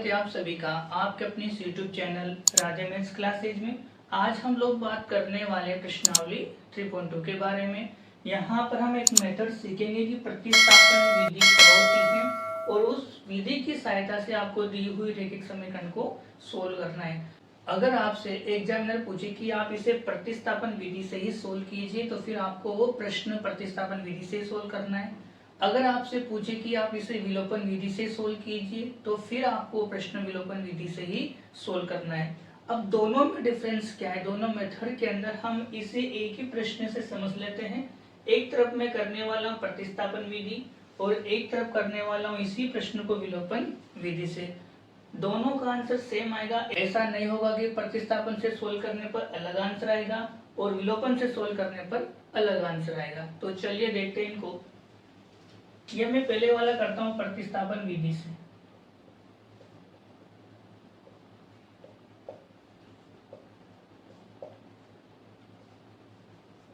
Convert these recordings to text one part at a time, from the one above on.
स्वागत है आप सभी का आपके अपने YouTube channel Radhe maths classes में। आज हम लोग बात करने वाले प्रश्नावली 3.2 के बारे में। यहाँ पर हम एक मेथड सीखेंगे कि प्रतिस्थापन विधि क्या होती है और उस विधि की सहायता से आपको दी हुई रैखिक समीकरण को सोल्व करना है। अगर आपसे एग्जामिनर पूछे कि आप इसे प्रतिस्थापन विधि से ही सोल्व कीजिए तो फिर आपको वो प्रश्न प्रतिस्थापन विधि से सोल्व करना है। अगर आपसे पूछे कि आप इसे विलोपन विधि से सोल्व कीजिए तो फिर आपको प्रश्न विलोपन विधि से ही सोल्व करना है। अब दोनों में डिफरेंस क्या है, दोनों मेथड के अंदर हम इसे एक ही प्रश्न से समझ लेते हैं। एक तरफ मैं करने वाला हूँ प्रतिस्थापन विधि और एक तरफ करने वाला हूँ इसी प्रश्न को विलोपन विधि से। दोनों का आंसर सेम आएगा। ऐसा नहीं होगा कि प्रतिस्थापन से सोल्व करने पर अलग आंसर आएगा और विलोपन से सोल्व करने पर अलग आंसर आएगा। तो चलिए देखते हैं इनको। ये मैं पहले वाला करता हूं प्रतिस्थापन विधि से।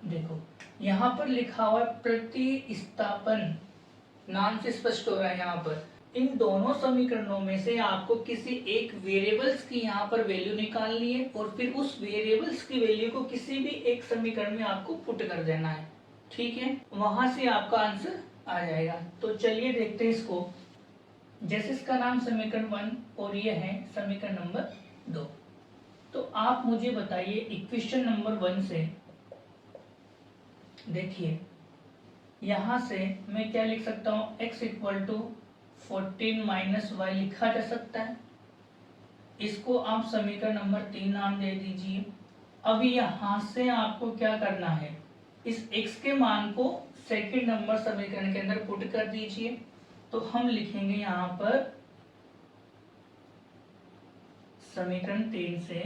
देखो यहां पर लिखा हुआ है प्रतिस्थापन, नाम से स्पष्ट हो रहा है। यहाँ पर इन दोनों समीकरणों में से आपको किसी एक वेरिएबल्स की यहाँ पर वैल्यू निकालनी है और फिर उस वेरिएबल्स की वैल्यू को किसी भी एक समीकरण में आपको पुट कर देना है। ठीक है, वहां से आपका आंसर आ जाएगा। तो चलिए देखते हैं इसको। जैसे इसका नाम समीकरण 1 और ये है समीकरण नंबर 2। तो आप मुझे बताइए इक्वेशन नंबर 1 से, देखिए यहां से मैं क्या लिख सकता हूं, x equal to 14 minus y लिखा जा सकता है। इसको आप समीकरण नंबर 3 नाम दे दीजिए। अब यहां से आपको क्या करना है, इस x के मान को सेकंड नंबर समीकरण के अंदर पुट कर दीजिए। तो हम लिखेंगे यहां पर समीकरण 3 से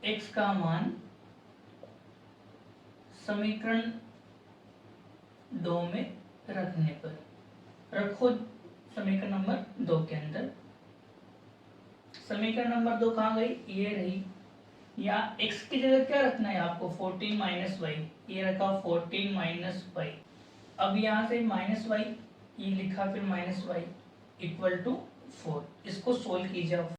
x का मान समीकरण 2 में रखने पर, रखो समीकरण नंबर 2 के अंदर। समीकरण नंबर 2 कहाँ गई, ये रही। या x की जगह क्या रखना है आपको, 14 माइनस वाई। ये रखा 14 माइनस वाई। अब यहाँ से माइनस वाई ये लिखा, फिर माइनस वाई इक्वल टू 4। इसको सोल्व कीजिए आप।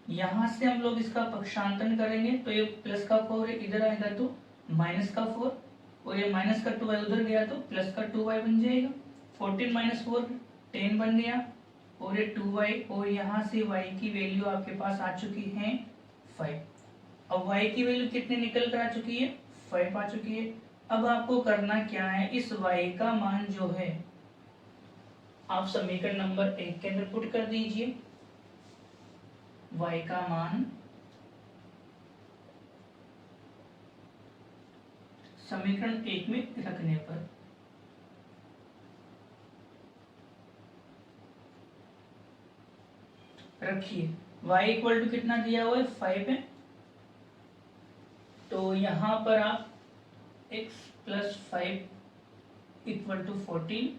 यहां से हम लोग इसका पक्षांतरण करेंगे तो ये प्लस का 4 इधर आएगा तो माइनस का 4 और ये माइनस का 2y उधर गया तो प्लस का 2y बन जाएगा। 14 माइनस 4 10 बन गया और ये 2y और यहाँ से y की वैल्यू आपके पास आ चुकी है 5। अब y की वैल्यू कितने निकल कर आ चुकी है, 5 आ चुकी है। अब आपको करना क्या है, इस y का मान जो है आप समीकरण नंबर 1 के अंदर पुट कर दीजिए। y का मान समीकरण 1 में रखने पर रखिए, y इक्वल टू कितना दिया हुआ है, 5 है। तो यहां पर आप x प्लस 5 इक्वल टू 14,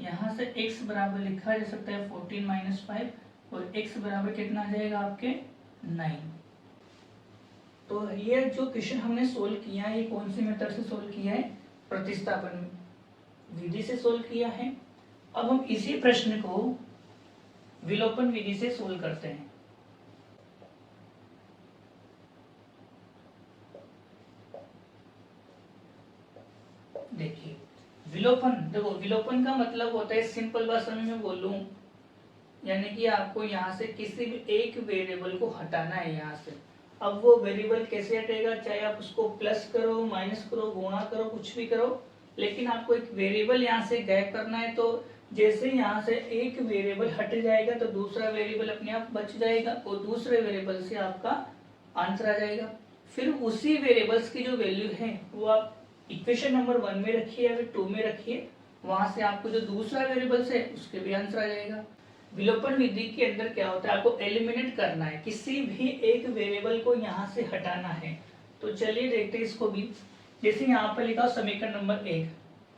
यहां से x बराबर लिखा जा सकता है 14 माइनस 5 और x बराबर कितना आ जाएगा आपके 9। तो ये जो क्वेश्चन हमने सोल्व किया है, ये कौन सी मेथड से सोल्व किया है, प्रतिस्थापन विधि से सोल्व किया है। अब हम इसी प्रश्न को विलोपन विधि से सोल्व करते हैं। देखिए विलोपन, देखो विलोपन का मतलब होता है, सिंपल भाषा में मैं बोलूं, यानी कि आपको यहाँ से किसी भी एक वेरिएबल को हटाना है यहाँ से। अब वो वेरिएबल कैसे हटेगा, चाहे आप उसको प्लस करो, माइनस करो, गुणा करो, कुछ भी करो, लेकिन आपको एक वेरिएबल यहाँ से गायब करना है। तो जैसे यहाँ से एक वेरिएबल हट जाएगा तो दूसरा वेरिएबल अपने आप बच जाएगा और दूसरे वेरिएबल से आपका आंसर आ जाएगा। फिर उसी वेरिएबल्स की जो वैल्यू है वो आप इक्वेशन नंबर 1 में रखिए या फिर 2 में रखिए, वहां से आपको जो दूसरा वेरिएबल्स है उसके भी आंसर आ जाएगा। विलोपन विधि के अंदर क्या होता है, आपको एलिमिनेट करना है, किसी भी एक वेरिएबल को यहाँ से हटाना है। तो चलिए देखते हैं इसको भी। जैसे यहाँ पर लिखा समीकरण नंबर 1,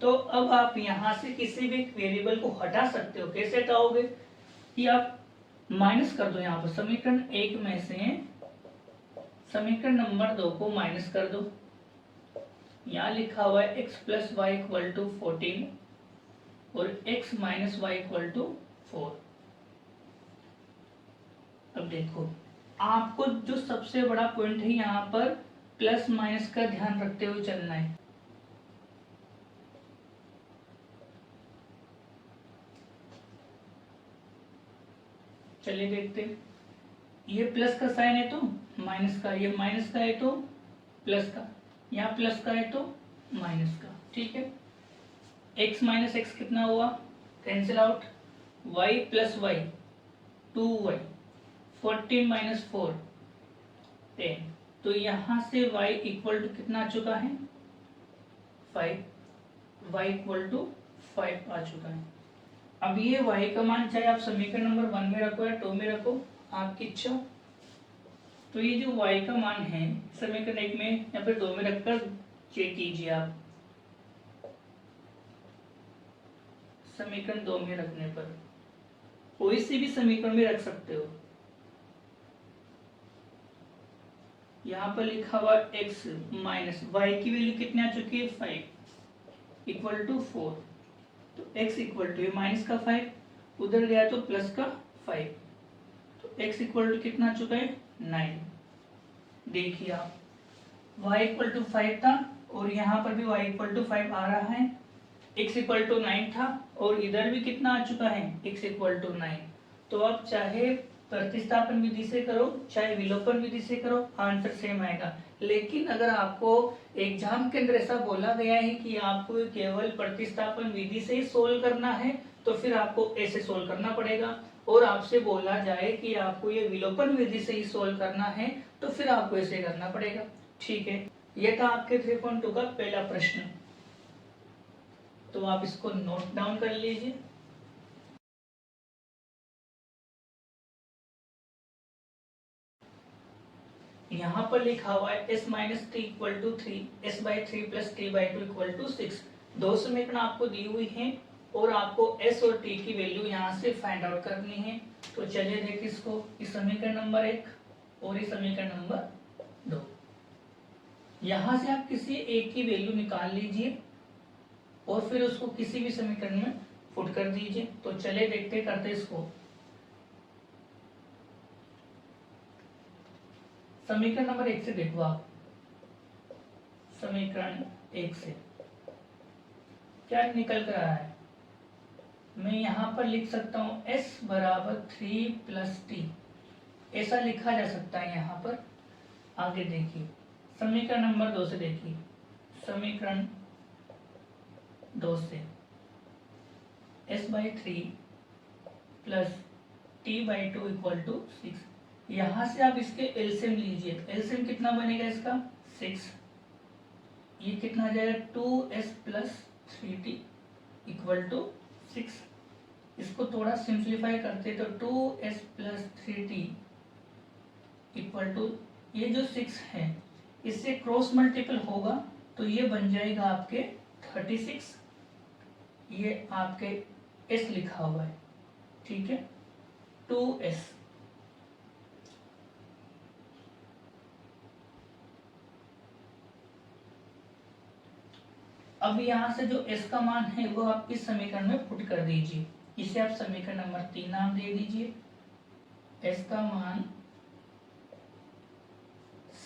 तो अब आप यहाँ से किसी भी वेरिएबल को हटा सकते हो। कैसे हटाओगे कि आप माइनस कर दो, यहाँ पर समीकरण 1 में से समीकरण नंबर 2 को माइनस कर दो। यहाँ लिखा हुआ है x plus y equal to 14 और x minus y equal to 4। अब देखो, आपको जो सबसे बड़ा पॉइंट है यहाँ पर प्लस माइनस का ध्यान रखते हुए चलना है। चलिए देखते हैं, ये प्लस का साइन है तो माइनस का, ये माइनस का है तो प्लस का, यहाँ प्लस का है तो माइनस का। ठीक है, x माइनस एक्स कितना हुआ, cancel out, y plus y 2y, 14 minus 4 10। तो यहाँ से y इक्वल टू कितना आ चुका है 5, y इक्वल टू 5 आ चुका है। अब ये y का मान चाहे आप समीकरण नंबर 1 में रखो या 2 में रखो, आपकी इच्छा। तो ये जो y का मान है समीकरण 1 में या फिर 2 में रखकर चेक कीजिए आप। समीकरण 2 में रखने पर कोई सी भी समीकरण में रख सकते हो। यहाँ पर लिखा हुआ x माइनस y की वैल्यू कितनी आ चुकी है 5 इक्वल टू 4। तो x इक्वल टू माइनस का 5 उधर गया तो प्लस का 5, तो x इक्वल टू कितना आ चुका है 9। देखिए आप, y इक्वल टू 5 था और यहाँ पर भी y इक्वल टू 5 आ रहा है, x इक्वल टू 9 था और इधर भी कितना आ चुका है x इक्वल टू 9। तो आप चाहे प्रतिस्थापन विधि से करो चाहे विलोपन विधि से करो, आंसर सेम आएगा। लेकिन अगर आपको एग्जाम के अंदर ऐसा बोला गया है कि आपको केवल प्रतिस्थापन विधि से ही सोल्व करना है तो फिर आपको ऐसे सोल्व करना पड़ेगा, और आपसे बोला जाए कि आपको ये विलोपन विधि से ही सोल्व करना है तो फिर आपको ऐसे करना पड़ेगा। ठीक है, ये था आपके 3.2 का पहला प्रश्न। तो आप इसको नोट डाउन कर लीजिए। यहाँ पर लिखा हुआ है s minus t equal to 3, s by 3 plus t by 2 equal to 6। दो समीकरण आपको दी हुई हैं और आपको s और t की वैल्यू यहाँ से फाइंड आउट करनी है। तो चलिए देखिए इसको, इस समीकरण नंबर 1 और इस समीकरण नंबर 2। यहाँ से आप किसी एक की वैल्यू निकाल लीजिए और फिर उसको किसी भी समीकरण में पुट कर दीजिए। तो चलिए देखते करते इसको। समीकरण नंबर 1 से देखो आप, समीकरण 1 से क्या निकल कर रहा है, मैं यहाँ पर लिख सकता हूँ s बराबर 3 प्लस टी, ऐसा लिखा जा सकता है यहाँ पर। आगे देखिए समीकरण नंबर 2 से देखिए, समीकरण 2 से s by 3 plus t by 2 equal to 6। यहाँ से आप इसके एलसीएम लीजिए, एलसीएम कितना बनेगा इसका 6, ये कितना आ जाएगा 2s plus 3t equal to 6। इसको थोड़ा सिंप्लीफाई करते तो 2s plus 3t equal to, ये जो 6 है इससे क्रॉस मल्टीपल होगा तो ये बन जाएगा आपके 36, ये आपके s लिखा हुआ है। ठीक है, 2s। अब यहाँ से जो s का मान है वो आप इस समीकरण में पुट कर दीजिए, इसे आप समीकरण नंबर 3 नाम दे दीजिए। s का मान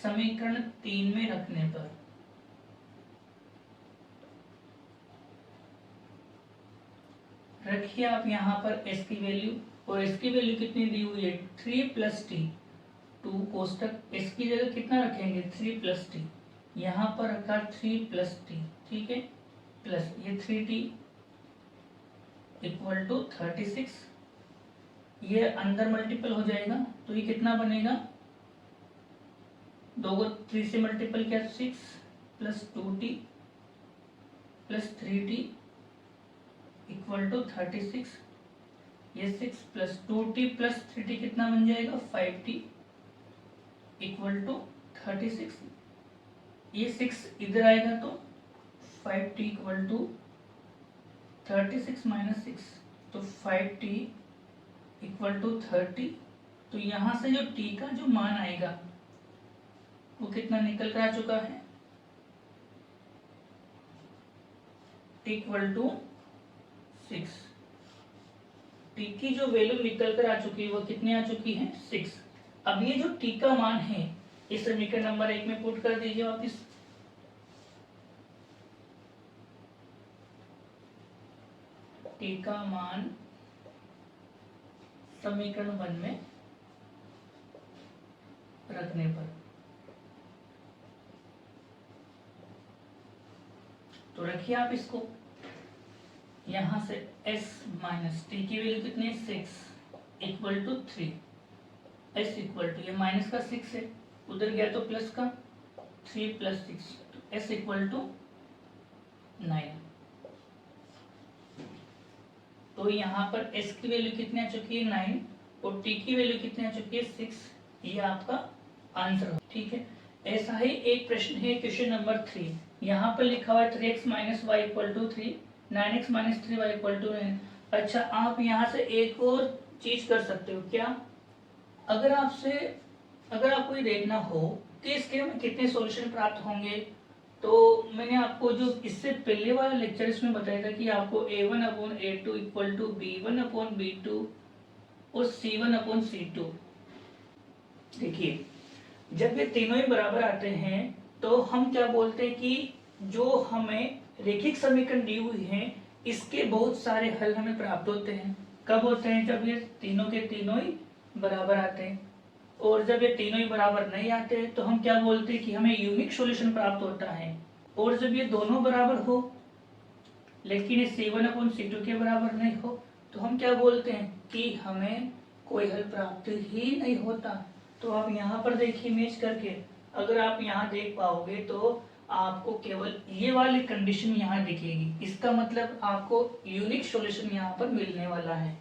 समीकरण 3 में रखने पर रखिए आप यहाँ पर s की वैल्यू, और s की वैल्यू कितनी दी हुई है 3 प्लस टी, 2 कोष्टक s की जगह कितना रखेंगे 3 प्लस टी, यहाँ पर रखा 3 प्लस टी। ठीक है, प्लस ये 3t इक्वल टू 36, ये अंदर मल्टीपल हो जाएगा तो ये कितना बनेगा, 2 को 3 से मल्टीपल किया 6 plus 2t plus 3t equal to 36, ये 6 प्लस 2t प्लस 3t कितना बन जाएगा 5t इक्वल टू 36। ये 6 इधर आएगा तो 5t इक्वल टू 36 माइनस 6, तो 5t इक्वल टू 30। तो यहाँ से जो t का जो मान आएगा वो कितना निकल कर आ चुका है, इक्वल टू 6। टी की जो वैल्यू निकल कर आ चुकी है वो कितनी आ चुकी है, 6। अब ये जो टी का मान है इस समीकरण नंबर 1 में पुट कर दीजिए वापिस। टी का मान समीकरण 1 में रखने पर तो रखिए आप इसको, यहां से s माइनस टी की वैल्यू कितनी है, 6 equal to 3। s equal to, ये माइनस का 6 है, उधर गया तो प्लस का 3 प्लस 6, तो s इक्वल टू 9। तो यहाँ पर s की वैल्यू कितनी आ चुकी है, 9, और t की वैल्यू कितनी आ चुकी है, 6। ये आपका आंसर हो, ठीक है। ऐसा ही एक प्रश्न है क्वेश्चन नंबर 3, यहाँ पर लिखा हुआ है 3x minus y equal to 3, 9x minus 3y equal to 9। अच्छा, आप यहाँ से एक और चीज कर सकते हो क्या, अगर आपको ये देखना हो कि इसके में कितने सॉल्यूशन प्राप्त होंगे, तो मैंने आपको जो इससे पहले वाला लेक्चर इसमें बताया था कि आपको a1/a2 इक्वल टू b1/b2 और c1/c2। देखिए, जब ये तीनों ही बराबर आते हैं तो हम क्या बोलते हैं कि जो हमें रेखिक समीकरण दी हुई है इसके बहुत सारे हल हमें प्राप्त होते हैं। कब होते हैं, जब ये तीनों के तीनों ही बराबर आते हैं। और जब ये तीनों ही बराबर नहीं आते तो हम क्या बोलते हैं कि हमें यूनिक सॉल्यूशन प्राप्त होता है। और जब ये दोनों बराबर हो लेकिन ये c1/c2 के बराबर नहीं हो तो हम क्या बोलते हैं कि हमें कोई हल प्राप्त ही नहीं होता। तो आप यहाँ पर देखिए इमेज करके, अगर आप यहाँ देख पाओगे तो आपको केवल ये वाली कंडीशन यहाँ दिखेगी, इसका मतलब आपको यूनिक सॉल्यूशन यहाँ पर मिलने वाला है।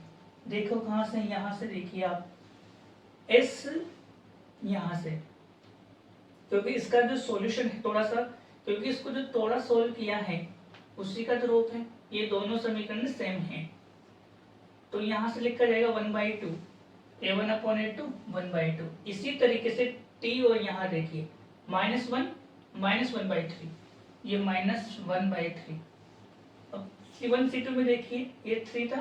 देखो कहाँ से, यहाँ से देखिए आप s यहाँ से, क्योंकि इसका जो सॉल्यूशन है थोड़ा सा, क्योंकि इसको जो थोड़ा सोल्व किया है उसी का जो रूप है, ये दोनों समीकरण सेम हैं, तो यहाँ से लिखा जाएगा 1/2 a1/a2 1/2। इसी तरीके से t, और यहाँ देखिए -1 -1/3, ये -1/3। अब c1 c2 में देखिए ये 3 था,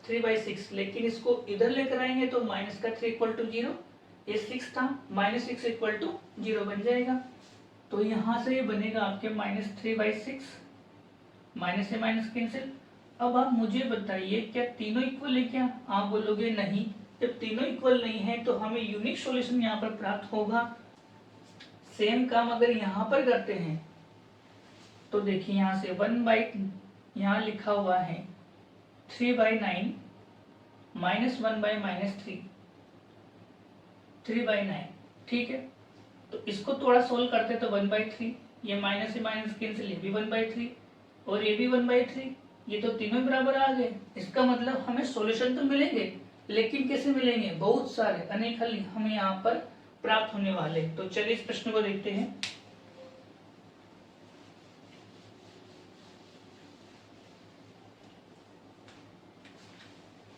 3/6, लेकिन इसको इधर लेकर आएंगे तो माइनस का 3 इक्वल टू 0, ये 6 था, -6 इक्वल टू 0 बन जाएगा। तो यहाँ से ये बनेगा आपके -3/6, माइनस से माइनस कैंसिल। अब आप मुझे बताइए क्या तीनों इक्वल है क्या, आप बोलोगे नहीं। जब तीनों इक्वल नहीं है तो हमें यूनिक सॉल्यूशन यहाँ पर प्राप्त होगा। सेम काम अगर यहाँ पर करते हैं तो देखिए यहाँ से 1/, यहाँ लिखा हुआ है 3/9 -1/-3, 3/9, ठीक है। तो इसको थोड़ा सोल्व करते तो 1/3, ये माइनस से माइनस कैंसिल, ये भी 1/3 और ये भी 1/3, ये तो तीनों ही बराबर आ गए। इसका मतलब हमें सॉल्यूशन तो मिलेंगे, लेकिन कैसे मिलेंगे, बहुत सारे अनेक हल हमें यहाँ पर प्राप्त होने वाले। तो चलिए इस प्रश्न को देखते हैं।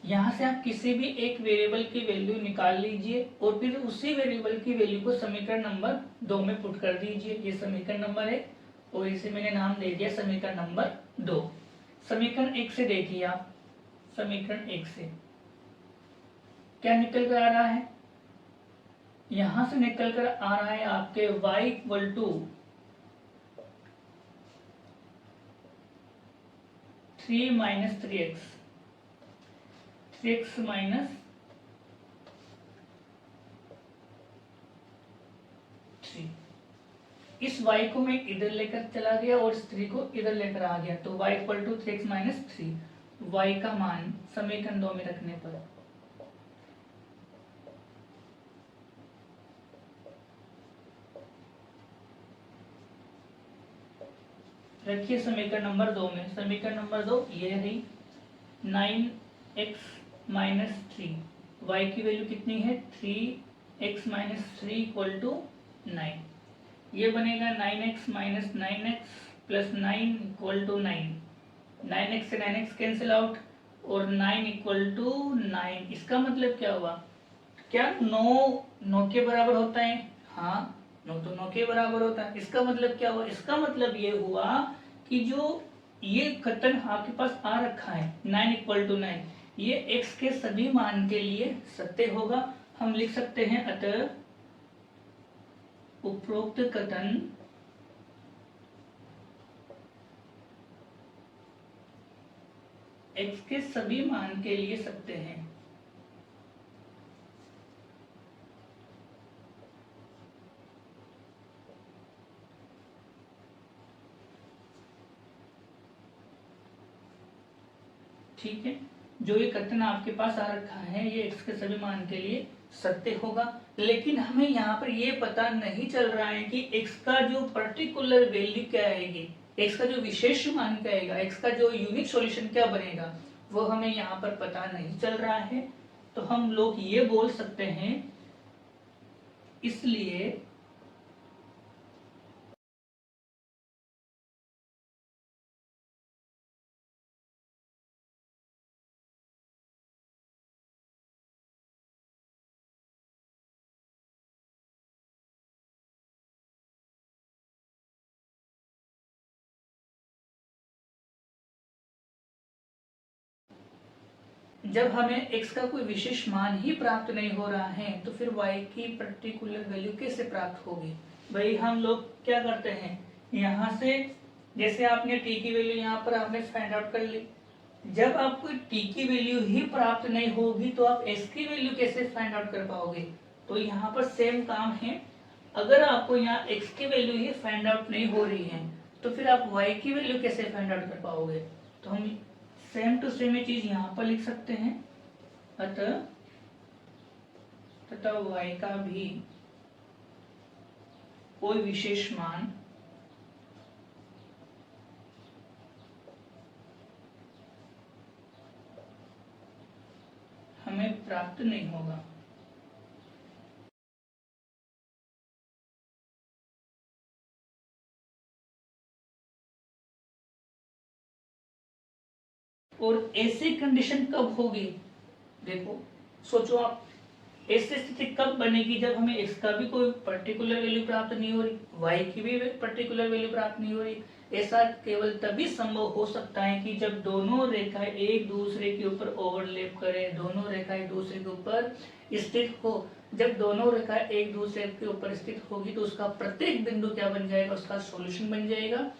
यहाँ से आप किसी भी एक वेरिएबल की वैल्यू निकाल लीजिए और फिर उसी वेरिएबल की वैल्यू को समीकरण नंबर 2 में पुट कर दीजिए। ये समीकरण नंबर 1 और इसे मैंने नाम दे दिया समीकरण नंबर 2। समीकरण 1 से देखिए आप, समीकरण 1 से क्या निकल कर आ रहा है, यहां से निकल कर आ रहा है आपके y equal to 3 - 3x, 3x minus 3। इस y को मैं इधर लेकर चला गया और इस 3 को इधर लेकर आ गया, तो y equal to 3x minus 3। y का मान समीकरण 2 में रखने पर रखिए समीकरण नंबर 2 में। समीकरण नंबर 2 ये है 9x माइनस 3, y की वैल्यू कितनी है 3x माइनस 3 इक्वल टू 9। ये बनेगा 9x minus 9x plus 9 equal to 9। 9x से 9x कैंसिल आउट और 9 इक्वल टू 9। इसका मतलब क्या हुआ, क्या 9 के बराबर होता है, हाँ 9 तो 9 के बराबर होता है। इसका मतलब क्या हुआ? इसका मतलब ये हुआ कि जो ये कथन आपके पास आ रखा है 9 इक्वल टू 9, ये x के सभी मान के लिए सत्य होगा। हम लिख सकते हैं अतः उपरोक्त कथन x के सभी मान के लिए सत्य है। ठीक है, जो ये कथन आपके पास आ रखा है ये x के सभी मान के लिए सत्य होगा। लेकिन हमें यहाँ पर ये पता नहीं चल रहा है कि x का जो पर्टिकुलर वैल्यू क्या आएगी, x का जो विशेष मान क्या आएगा, x का जो यूनिक सॉल्यूशन क्या बनेगा, वो हमें यहाँ पर पता नहीं चल रहा है। तो हम लोग ये बोल सकते हैं इसलिए जब हमें x का कोई विशेष मान ही प्राप्त नहीं हो रहा है तो फिर y की पर्टिकुलर वैल्यू कैसे प्राप्त होगी? भाई हम लोग क्या करते हैं, यहाँ से जैसे आपने t की वैल्यू यहाँ पर आपने फाइंड आउट कर ली, जब आपको t की वैल्यू ही प्राप्त नहीं होगी तो आप s की वैल्यू कैसे फाइंड आउट कर पाओगे? तो यहाँ पर सेम काम है, अगर आपको यहाँ x की वैल्यू ही फाइंड आउट नहीं हो रही है तो फिर आप y की वैल्यू कैसे फाइंड आउट कर पाओगे? तो हम सेम टू सेम ये चीज यहाँ पर लिख सकते हैं, अतः तथा y का भी कोई विशेष मान हमें प्राप्त नहीं होगा। और ऐसी कंडीशन कब होगी? देखो सोचो आप, ऐसी स्थिति कब बनेगी जब हमें x का भी कोई पर्टिकुलर वैल्यू प्राप्त नहीं हो रही, y की भी पर्टिकुलर वैल्यू प्राप्त नहीं हो रही। ऐसा केवल तभी संभव हो सकता है कि जब दोनों रेखाएं एक दूसरे के ऊपर ओवरलैप करें, दोनों रेखाएं एक दूसरे के ऊपर स्थित हो। जब दोनों रेखाएं एक दूसरे के ऊपर स्थित होगी तो उसका प्रत्येक बिंदु क्या बन जाएगा? उसका सॉल्यूशन बन जाएगा।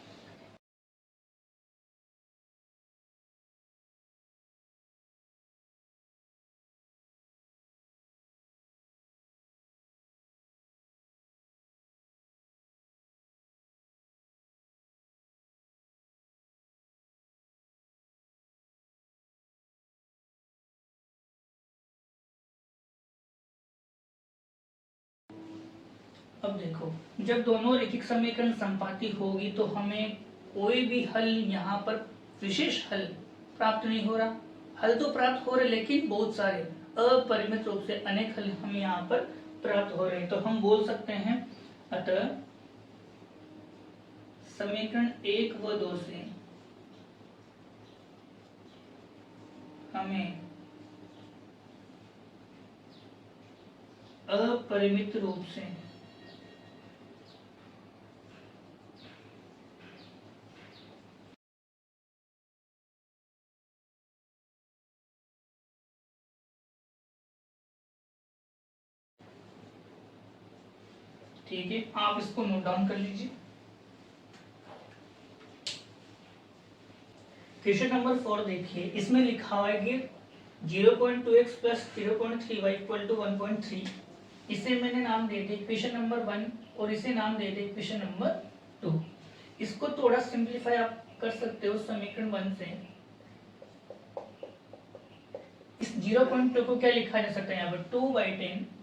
अब देखो, जब दोनों रैखिक समीकरण संपाती होगी तो हमें कोई भी हल यहाँ पर विशेष हल प्राप्त नहीं हो रहा। हल तो प्राप्त हो रहे लेकिन बहुत सारे अपरिमित रूप से अनेक हल हमें यहाँ पर प्राप्त हो रहे हैं। तो हम बोल सकते हैं अतः समीकरण 1 व 2 से हमें अपरिमित रूप से ठीक है, आप इसको नोट डाउन कर लीजिए। क्वेश्चन नंबर 4 देखिए, इसमें लिखा हुआ है कि 0.2x plus 0.3y equal to 1.3। इसे मैंने नाम दे दिया क्वेश्चन नंबर 1 और इसे नाम दे दिया क्वेश्चन नंबर 2। इसको थोड़ा सिंप्लीफाई आप कर सकते हो समीकरण 1 से। इस 0.2 को क्या लिखा जा सकता है यहाँ पर 2/10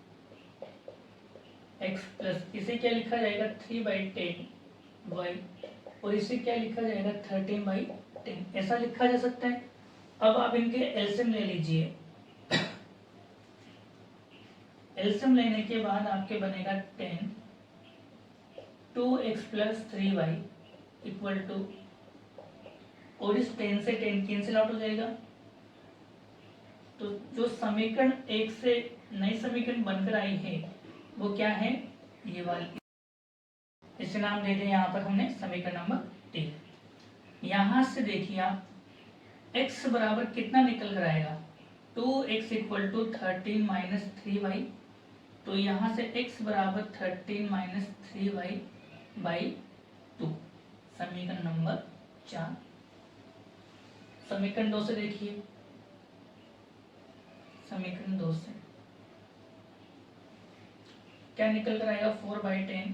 x प्लस इसे क्या लिखा जाएगा 3/10 y और इसे क्या लिखा जाएगा 13/10, ऐसा लिखा जा सकता है। अब आप इनके एलसीएम ले लीजिए। एलसीएम लेने के बाद आपके बनेगा 10 2x plus 3y equal to, और इस 10 से 10 कैंसिल आउट हो जाएगा। तो जो समीकरण 1 से नई समीकरण बनकर आई है वो क्या है? ये वाली। इसे नाम दे दें यहाँ पर हमने समीकरण नंबर 3। यहाँ से देखिए आप x बराबर कितना निकल कर आएगा, 2x equal to 13 minus 3y। तो यहाँ से x बराबर 13 माइनस 3y बाई 2, समीकरण नंबर 4। समीकरण 2 से देखिए, समीकरण 2 से क्या निकल कर आएगा, 4/10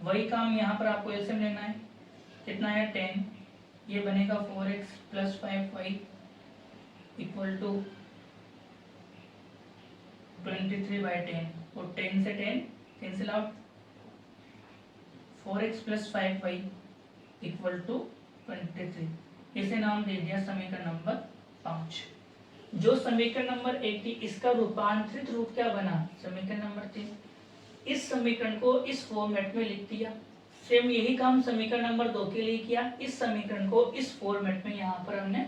वही काम यहाँ पर आपको एलसीएम लेना है। कितना है 10, ये बनेगा 4x plus 5y equal to 23/10 और 10 से 10 cancel out, 4x plus 5y equal to 23। इसे नाम दे दिया समीकरण नंबर 5। जो समीकरण नंबर 1 थी इसका रूपांतरित रूप क्या बना, समीकरण नंबर 3। इस समीकरण को इस फॉर्मेट में लिख दिया। सेम यही काम समीकरण नंबर 2 के लिए किया, इस समीकरण को इस फॉर्मेट में यहाँ पर हमने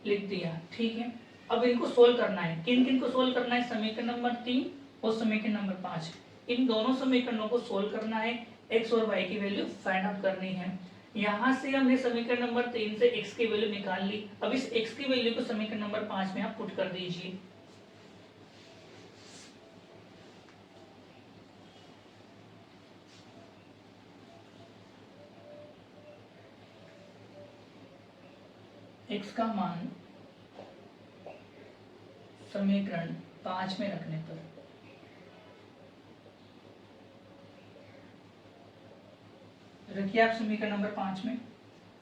लिख दिया। ठीक है, अब इनको सोल्व करना है। किन किन को सोल्व करना है, समीकरण नंबर 3 और समीकरण नंबर 5। इन दोनों समीकरणों को सोल्व करना है, x और y की वैल्यू फाइंड आउट करनी है। यहाँ से हमने समीकरण नंबर 3 से x की वैल्यू निकाल ली। अब इस x की वैल्यू को समीकरण नंबर 5 में आप पुट कर दीजिए। x का मान समीकरण 5 में रखने पर रखिए आप समीकरण नंबर 5 में।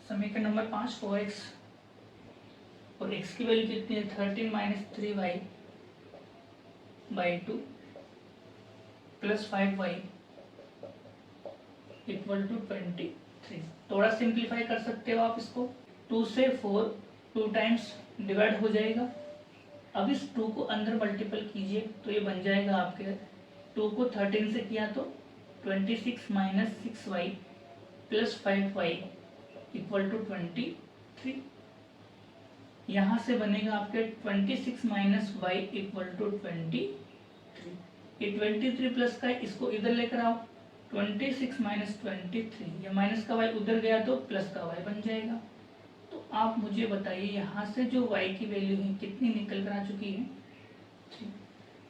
समीकरण नंबर 5 4x और x की वैल्यू कितनी है, 13 minus 3y by 2 plus 5y equal to 23। थोड़ा सिंप्लीफाई कर सकते हो आप इसको, 2 से 4 2 टाइम्स डिवाइड हो जाएगा। अब इस 2 को अंदर मल्टीपल कीजिए तो ये बन जाएगा आपके 2 को 13 से किया तो 26 minus 6y plus 5y equal to 23। यहाँ से बनेगा आपके 26 माइनस y इक्वल टू 23। ये 23 प्लस का इसको इधर लेकर आओ, 26 माइनस 23, ये माइनस का y उधर गया तो प्लस का y बन जाएगा। तो आप मुझे बताइए यहाँ से जो y की वैल्यू है कितनी निकल कर आ चुकी है।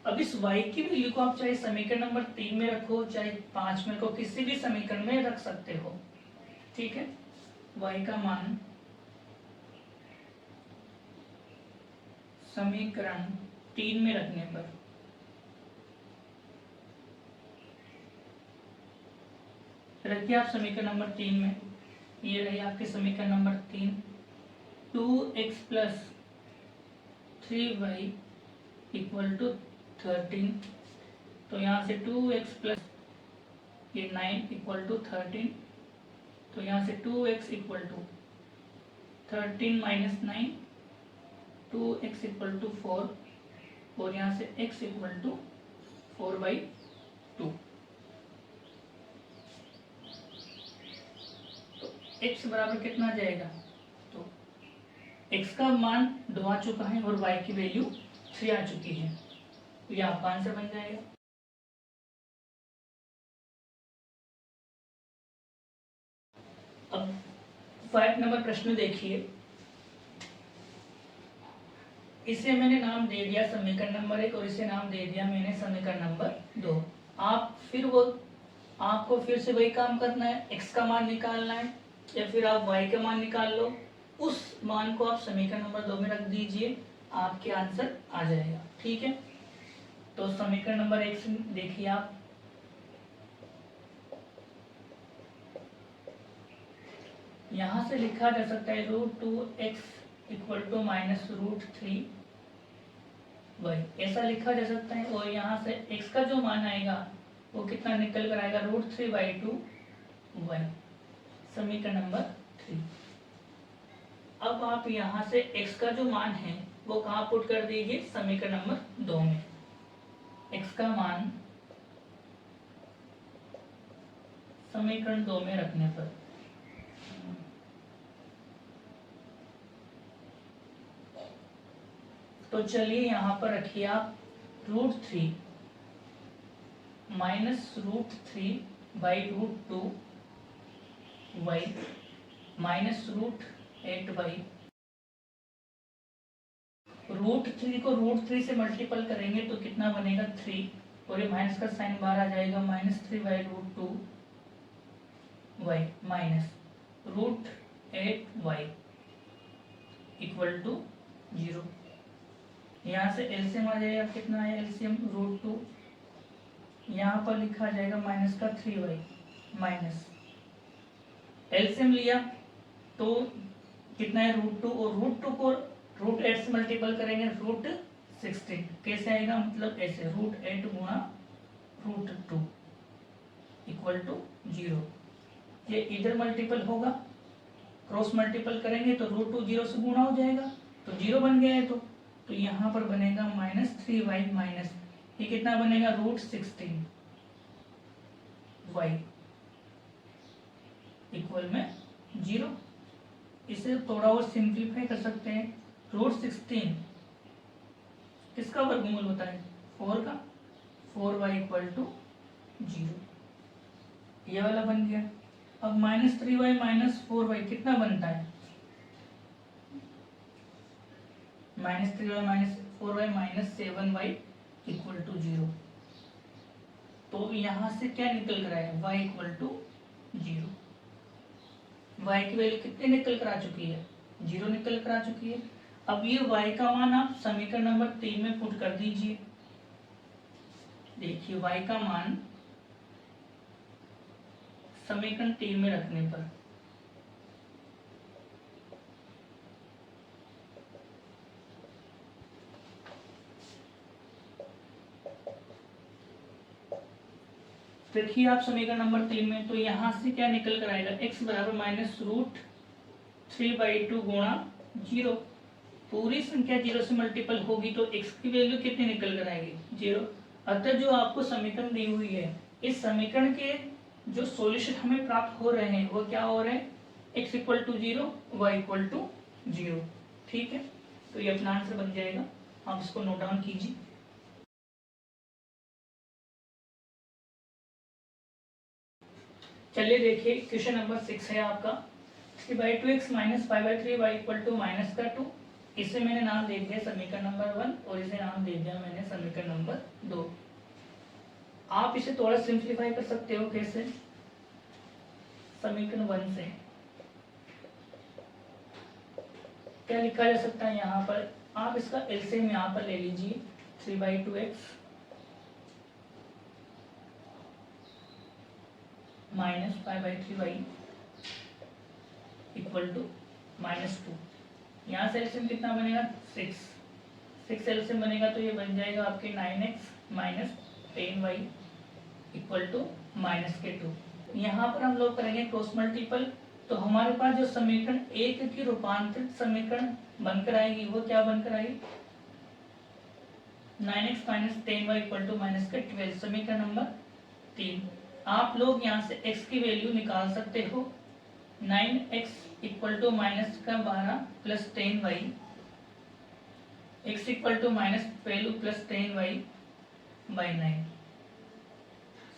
अब इस y की वैल्यू को आप चाहे समीकरण नंबर 3 में रखो चाहे 5 में रखो, किसी भी समीकरण में रख सकते हो। ठीक है, y का मान समीकरण 3 में रखने पर रखिए आप समीकरण नंबर 3 में। ये रही आपके समीकरण number 3, 2x plus 3y equal to 13। तो यहाँ से 2x प्लस ये 9 इक्वल टू 13। तो यहाँ से 2x equal to 13 minus 9, 2x equal to 4 और यहाँ से x इक्वल टू 4/2। तो x बराबर कितना आ जाएगा, तो x का मान 2 आ चुका है और y की वैल्यू 3 आ चुकी है। तो ये आपका आंसर बन जाएगा। अब 5 नंबर प्रश्न देखिए, इसे मैंने नाम दे दिया समीकरण नंबर 1 और इसे नाम दे दिया मैंने समीकरण नंबर 2। आपको फिर से वही काम करना है, x का मान निकालना है या फिर आप y का मान निकाल लो, उस मान को आप समीकरण नंबर 2 में रख दीजिए, आपके आंसर आ जाएगा। ठीक है, तो समीकरण नंबर 1 से देखिए आप, यहाँ से लिखा जा सकता है √2x equal to minus √3y, ऐसा लिखा जा सकता है। और यहाँ से x का जो मान आएगा वो कितना निकल कर आएगा, √3/2y, समीकरण नंबर 3। अब आप यहाँ से x का जो मान है वो कहाँ पुट कर दीजिए, समीकरण नंबर 2 में। x का मान समीकरण 2 में रखने पर तो चलिए यहाँ पर रखिए आप √3 minus √3 by √2 y minus √8y। √3 को √3 से मल्टीपल करेंगे तो कितना बनेगा 3, और ये माइनस का साइन बाहर आ जाएगा, -3/√2 y minus √8y equal to 0। यहाँ से एलसीएम आ जाएगा, कितना है एलसीएम √2, यहाँ पर लिखा जाएगा माइनस का 3y माइनस एलसीएम लिया तो कितना है √2, और √2 को √8 से मल्टीपल करेंगे √16। कैसे आएगा, मतलब ऐसे √8 गुणा √2 इक्वल टू 0। ये इधर मल्टीपल होगा, क्रॉस मल्टीपल करेंगे तो √2 0 से गुणा हो जाएगा तो 0 बन गया है। तो यहाँ पर बनेगा -3y माइनस ये कितना बनेगा √16y इक्वल में 0। इसे थोड़ा और सिंप्लीफाई कर सकते हैं, √16 किसका वर्गमूल होता है 4 का, 4y इक्वल टू 0। ये वाला बन गया। अब -3y माइनस 4y कितना बनता है, -3y minus 4y minus 7y equal to 0। तो यहाँ से क्या निकल कर आएगा, y इक्वल टू 0। y की वैल्यू कितनी निकल कर आ चुकी है, 0 निकल कर आ चुकी है। अब ये y का मान आप समीकरण नंबर 3 में पुट कर दीजिए। देखिए y का मान समीकरण 3 में रखने पर देखिए आप समीकरण नंबर 3 में, तो यहाँ से क्या निकल कर आएगा, x बराबर -√3/2 गुणा 0। पूरी संख्या 0 से मल्टीपल होगी तो x की वैल्यू कितनी निकल कर आएगी, 0। अतः जो आपको समीकरण दी हुई है, इस समीकरण के जो सॉल्यूशन हमें प्राप्त हो रहे हैं वो क्या हो रहे हैं, x equal to 0 y equal to 0। ठीक है, तो ये अपना आंसर बन जाएगा, आप इसको नोट डाउन कीजिए। चलिए देखिए क्वेश्चन नंबर 6 है आपका, 3/2x minus 5/3y equal to -2। इसे मैंने नाम दे दिया समीकरण नंबर 1 और इसे नाम दे दिया मैंने समीकरण नंबर 2। आप इसे थोड़ा सिंप्लीफाई कर सकते हो, कैसे, समीकरण 1 से क्या लिखा जा सकता है, यहाँ पर आप इसका एलसीएम यहाँ पर ले लीजिए, 3/2x minus 5/3y equal to -2। यहाँ से एलसीएम कितना बनेगा, 6 एलसीएम बनेगा तो ये बन जाएगा आपके 9x minus 10y equal to -2। यहाँ पर हम लोग करेंगे क्रॉस मल्टीपल, तो हमारे पास जो समीकरण 1 की रूपांतरित समीकरण बनकर आएगी वो क्या बनकर आएगी, 9x minus 10y equal to -12, समीकरण नंबर 3। आप लोग यहाँ से x की वैल्यू निकाल सकते हो, 9x equal to -12 plus 10y, x equal to -12 plus 10y by 9,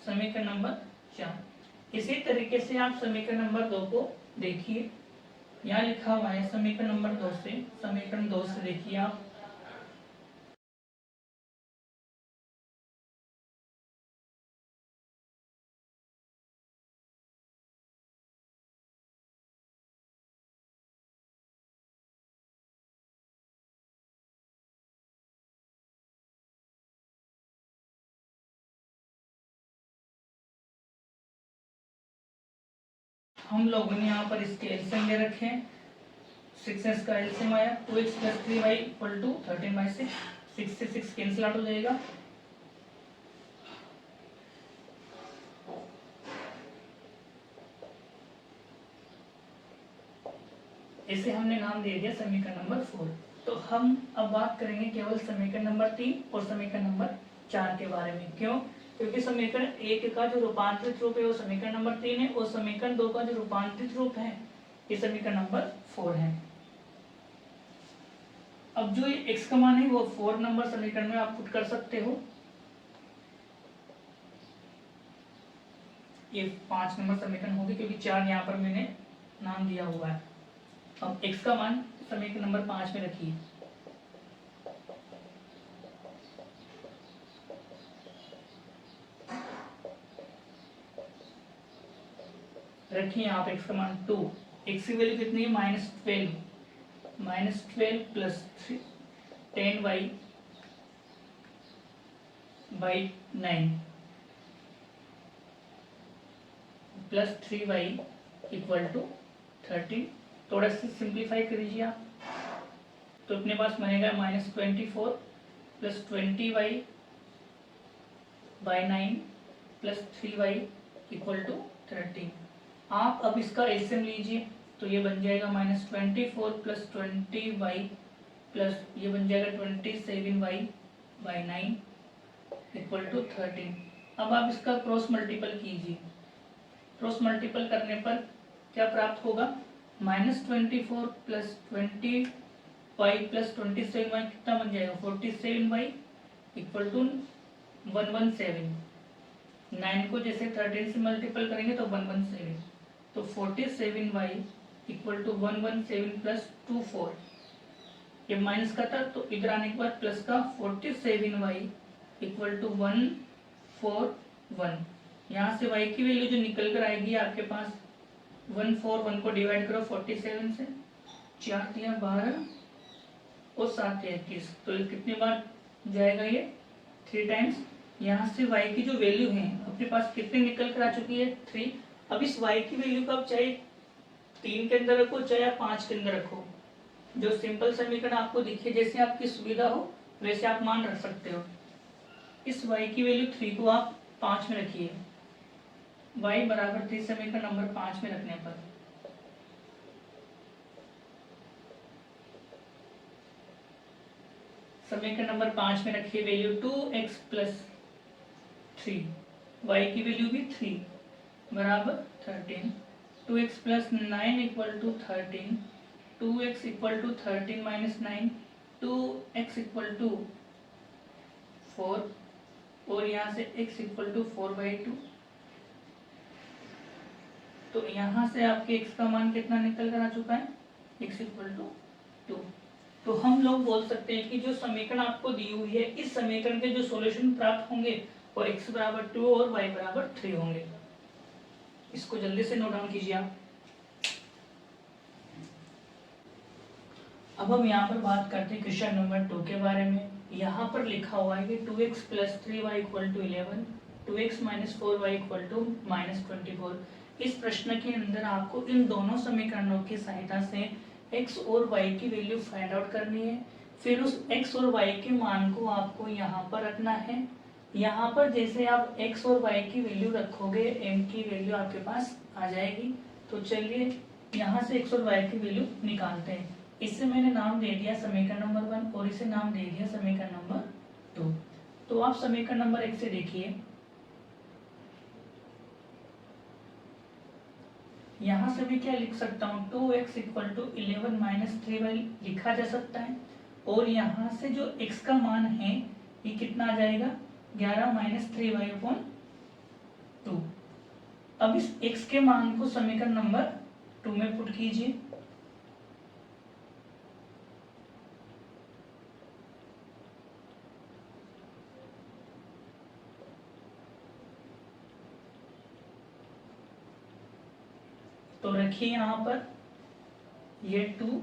समीकरण नंबर 4। इसी तरीके से आप समीकरण नंबर 2 को देखिए, यहाँ लिखा हुआ है समीकरण नंबर 2 से, समीकरण 2 से देखिए आप, हम लोगों ने यहाँ पर इसके एलसीएम ले रखे हैं। 6s का एलसीएम आया 2x plus 3y equal to 13/6, 6 से 6 कैंसिल आउट हो जाएगा। इसे हमने नाम दे दिया समीकरण नंबर 4। तो हम अब बात करेंगे केवल समीकरण नंबर 3 और समीकरण नंबर 4 के बारे में। क्यों? क्योंकि समीकरण 1 का जो रूपांतरित रूप है वो समीकरण नंबर 3 है, और समीकरण 2 का जो रूपांतरित रूप है ये समीकरण नंबर 4 है। अब जो ये x का मान है वो 4 नंबर समीकरण में आप पुट कर सकते हो। ये 5 नंबर समीकरण होगी क्योंकि 4 यहाँ पर मैंने नाम दिया हुआ है। अब x का मान समीकरण नंबर 5 में रखिए। रखिए यहाँ पे x का मान 2, x की वैल्यू कितनी है -12 plus 10y by 9 plus 3y equal to 13। थोड़ा सा सिंप्लीफाई कर लीजिए आप, तो अपने पास बनेगा -24 plus 20y by 9 plus 3y equal to 13। आप अब इसका एलसीएम लीजिए तो ये बन जाएगा -24 प्लस 20y प्लस ये बन जाएगा 27y बाई 9 इक्वल टू 13। अब आप इसका क्रॉस मल्टीपल कीजिए। क्रॉस मल्टीपल करने पर क्या प्राप्त होगा, -24 प्लस 20y प्लस 27y कितना बन जाएगा 47y इक्वल टू 117। 9 को जैसे 13 से मल्टीपल करेंगे तो 117, तो 47y इक्वल टू 117 प्लस 24। ये माइनस का था तो इधर आने के बाद प्लस का 47y इक्वल टू 141। यहाँ से y की वैल्यू जो निकल कर आएगी आपके पास 141 को डिवाइड करो 47 से, 4 दिया 12 और 7 21, तो ये कितनी बार जाएगा ये 3 टाइम्स। यहाँ से y की जो वैल्यू है अपने पास कितनी निकल कर आ चुकी है 3। अब इस y की वैल्यू को आप चाहे 3 के अंदर रखो चाहे आप 5 के अंदर रखो, जो सिंपल समीकरण आपको दिखे जैसे आपकी सुविधा हो वैसे आप मान रख सकते हो। इस y की वैल्यू 3 को आप 5 में रखिए, y बराबर 3 समीकरण नंबर 5 में रखने पर समीकरण नंबर 5 में रखिए वैल्यू 2x प्लस 3, y की वैल्यू भी 3 बराबर 13, 2x plus 9 equal to 13, 2x equal to 13 minus 9, 2x equal to 4 और यहाँ से x इक्वल टू 4/2। तो यहाँ से आपके x का मान कितना निकल कर आ चुका है x इक्वल टू 2। तो हम लोग बोल सकते हैं कि जो समीकरण आपको दी हुई है इस समीकरण के जो सॉल्यूशन प्राप्त होंगे और x बराबर 2 और y बराबर 3 होंगे। इसको जल्दी से नोट डाउन कीजिए आप। अब हम यहाँ पर बात करते हैं क्वेश्चन नंबर 2 के बारे में। यहाँ पर लिखा हुआ है कि 2x plus 3y equal to 11, 2x minus 4y equal to -24। इस प्रश्न के अंदर आपको इन दोनों समीकरणों की सहायता से x और y की वैल्यू फाइंड आउट करनी है। फिर उस x और y के मान को आपको यहाँ पर रखना है। यहाँ पर जैसे आप x और y की वैल्यू रखोगे m की वैल्यू आपके पास आ जाएगी। तो चलिए यहाँ से x और y की वैल्यू निकालते हैं। इससे मैंने नाम दे दिया समीकरण नंबर 1 और इसे नाम दे दिया समीकरण नंबर 2। तो आप समीकरण नंबर 1 से देखिए, यहाँ से भी क्या लिख सकता हूँ 2x equal to 11 minus 3y लिखा जा सकता है। और यहाँ से जो x का मान है ये कितना आ जाएगा 11 माइनस 3y अपॉन 2। अब इस x के मान को समीकरण नंबर 2 में पुट कीजिए। तो रखिए यहाँ पर ये 2,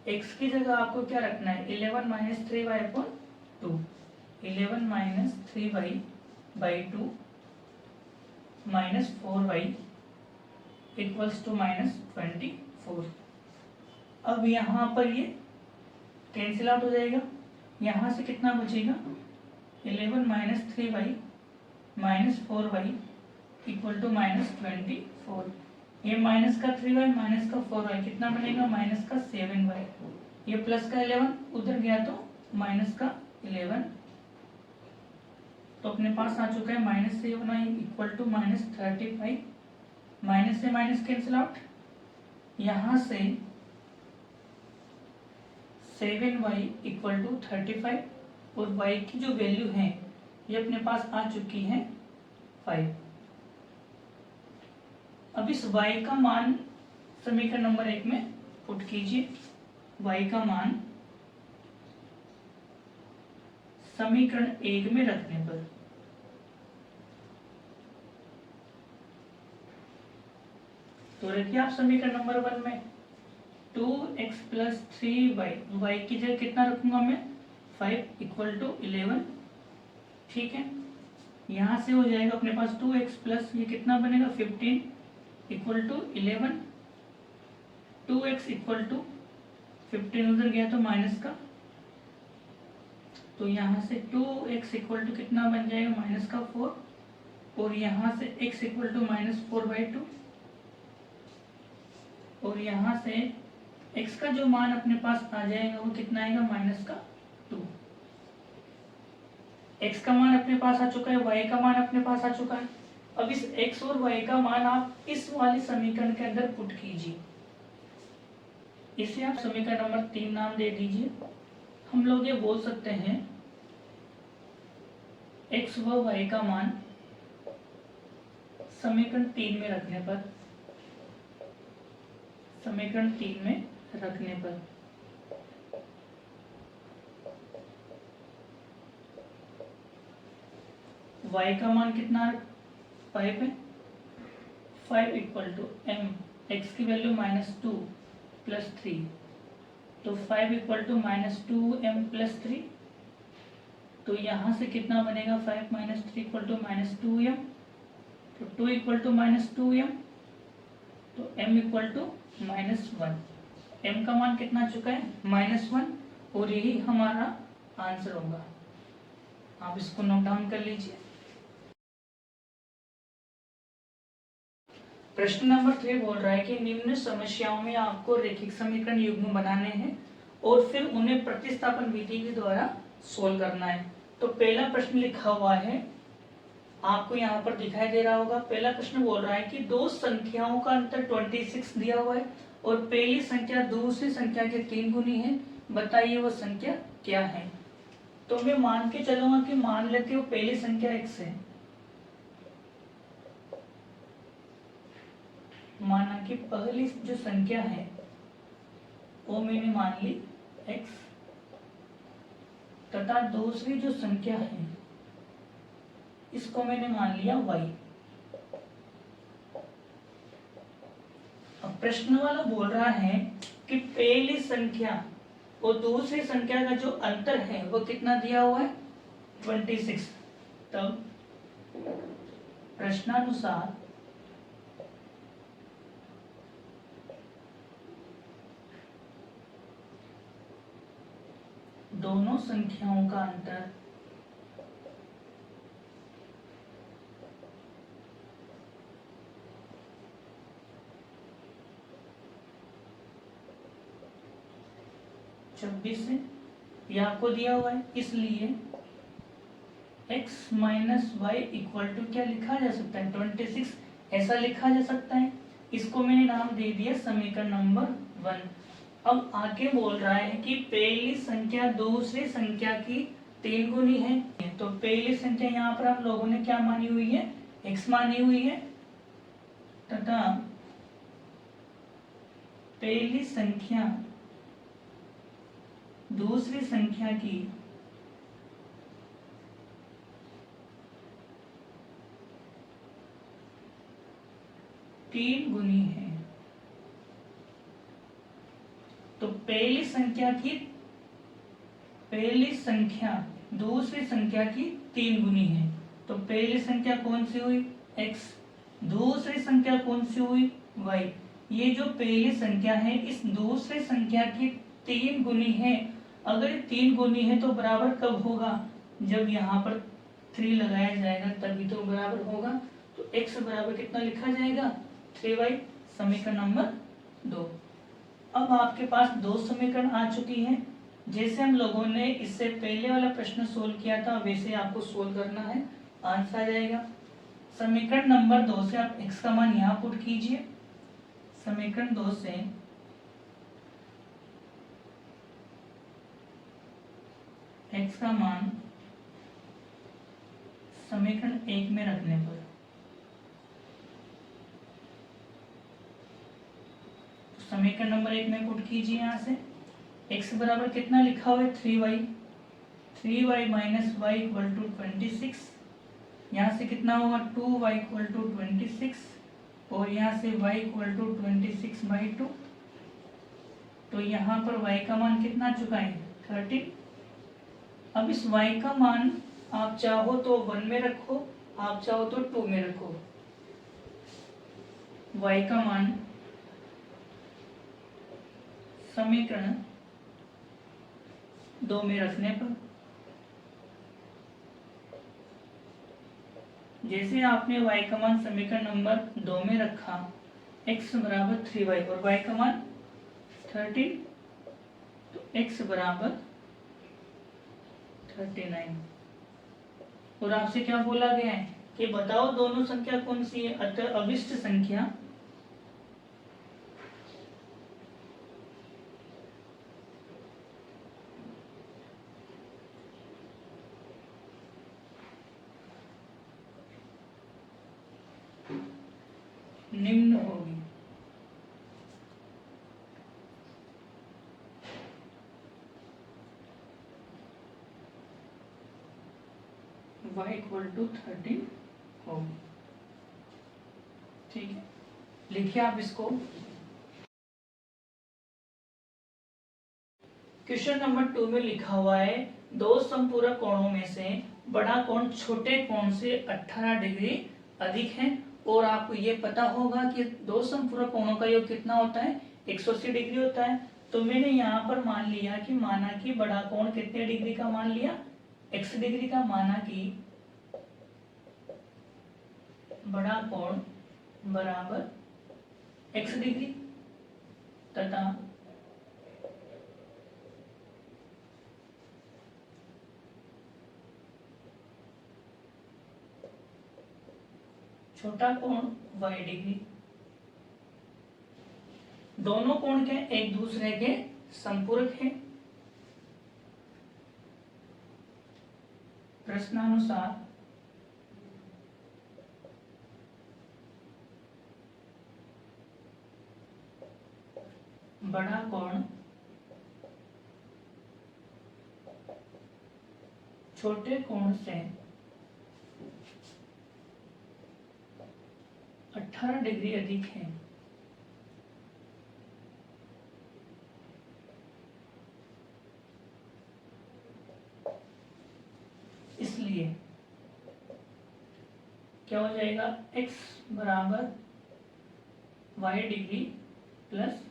x की जगह आपको क्या रखना है 11 minus 3y upon 2, 11 minus 3y by 2 minus 4y equals to -24। अब यहाँ पर ये कैंसिल आउट हो जाएगा, यहाँ से कितना बचेगा 11 minus 3y minus 4y equal to -24। ये माइनस का 3y माइनस का 4y कितना बनेगा माइनस का 7y। ये प्लस का 11 उधर गया तो माइनस का 11, तो अपने पास आ चुका है -7y इक्वल टू -35। माइनस से माइनस कैंसिल आउट, यहाँ से 7y इक्वल टू 35 और y की जो वैल्यू है ये अपने पास आ चुकी है 5। अब इस y का मान समीकरण नंबर 1 में पुट कीजिए। y का मान समीकरण 1 में रखने पर तो रखिए आप समीकरण नंबर 1 में 2x प्लस 3y, y की जगह कितना रखूंगा मैं 5 इक्वल टू 11। ठीक है, यहां से हो जाएगा अपने पास 2x प्लस ये कितना बनेगा 15 equal to 11। 2x equal to 15 उधर गया तो माइनस का, तो यहाँ से 2x इक्वल टू कितना बन जाएगा माइनस का 4 और यहाँ से x इक्वल टू -4/2 और यहाँ से x का जो मान अपने पास आ जाएगा वो कितना आएगा -2। x का मान अपने पास आ चुका है, y का मान अपने पास आ चुका है। अब इस x और y का मान आप इस वाले समीकरण के अंदर पुट कीजिए। इसे आप समीकरण नंबर 3 नाम दे दीजिए। हम लोग ये बोल सकते हैं x व y का मान समीकरण 3 में रखने पर y का मान कितना 5 है। 5 इक्वल टू m, x की वैल्यू -2 प्लस 3, तो 5 इक्वल टू -2m प्लस 3, तो यहाँ से कितना बनेगा 5 माइनस 3 इक्वल टू -2m, तो 2 इक्वल टू -2m, तो m इक्वल टू -1। m का मान कितना आ चुका है -1 और यही हमारा आंसर होगा। आप इसको नोट डाउन कर लीजिए। प्रश्न नंबर 3 बोल रहा है कि निम्न समस्याओं में आपको रैखिक समीकरण युग्म बनाने हैं और फिर उन्हें प्रतिस्थापन विधि के द्वारा सोल्व करना है। तो पहला प्रश्न लिखा हुआ है, आपको यहाँ पर दिखाई दे रहा होगा। पहला प्रश्न बोल रहा है कि दो संख्याओं का अंतर 26 दिया हुआ है और पहली संख्या दूसरी संख्या के 3 गुनी है, बताइए वह संख्या क्या है। तो मैं मान के चलूंगा कि मान लेते हो पहली संख्या x है, माना कि पहली जो संख्या है वो मैंने मान ली x तथा दूसरी जो संख्या है इसको मैंने मान लिया y। अब प्रश्न वाला बोल रहा है कि पहली संख्या और दूसरी संख्या का जो अंतर है वो कितना दिया हुआ है 26। तब प्रश्नानुसार दोनों संख्याओं का अंतर छब्बीस है, ये आपको दिया हुआ है, इसलिए x minus y equal to क्या लिखा जा सकता है 26, ऐसा लिखा जा सकता है। इसको मैंने नाम दे दिया समीकरण नंबर 1। अब आगे बोल रहा है कि पहली संख्या दूसरी संख्या की 3 गुनी है, तो पहली संख्या यहाँ पर हम लोगों ने क्या मानी हुई है x मानी हुई है तथा पहली संख्या दूसरी संख्या की 3 गुनी है। तो पहली संख्या दूसरी संख्या की 3 गुनी है, तो पहली संख्या कौन सी हुई x, दूसरी संख्या कौन सी हुई y। ये जो पहली संख्या है इस दूसरी संख्या की 3 गुनी है। अगर 3 गुनी है तो बराबर कब होगा, जब यहाँ पर 3 लगाया जाएगा तभी तो बराबर होगा। तो x बराबर कितना लिखा जाएगा 3y, समीकरण नंबर 2। अब आपके पास दो समीकरण आ चुकी हैं। जैसे हम लोगों ने इससे पहले वाला प्रश्न सोल्व किया था वैसे आपको सोल्व करना है, आंसर आ जाएगा। समीकरण नंबर 2 से आप x का मान यहाँ पुट कीजिए। समीकरण 2 से x का मान समीकरण 1 में रखने पर समीकरण नंबर 1 में पुट कीजिए। यहाँ से x बराबर कितना लिखा हुआ है 3y minus y equal to 26। यहाँ से कितना होगा 2y इक्वल टू 26 और यहाँ से y इक्वल टू 26/2। तो यहाँ पर y का मान कितना चुका है 13। अब इस y का मान आप चाहो तो 1 में रखो, आप चाहो तो 2 में रखो। y का मान समीकरण 2 में रखने पर जैसे आपने y का मान समीकरण नंबर 2 में रखा, x बराबर 3y और y का मान 13, तो x बराबर 39। और आपसे क्या बोला गया है कि बताओ दोनों संख्या कौन सी है, अतः अभिष्ट संख्या निम्न होगी। y इक्वल टू 13 होगी। ठीक है, लिखिए आप इसको। क्वेश्चन नंबर 2 में लिखा हुआ है दो समपूरक कोणों में से बड़ा कोण छोटे कोण से 18 डिग्री अधिक है। और आपको ये पता होगा कि दो समपूरक कोणों का योग कितना होता है 180 डिग्री होता है। तो मैंने यहाँ पर मान लिया कि माना कि बड़ा कोण कितने डिग्री का मान लिया x डिग्री का, माना कि बड़ा कोण बराबर x डिग्री तथा छोटा कोण y डिग्री। दोनों कोण के एक दूसरे के संपूरक हैं। प्रश्नानुसार बड़ा कोण छोटे कोण से 18 डिग्री अधिक है। इसलिए क्या हो जाएगा x बराबर y डिग्री प्लस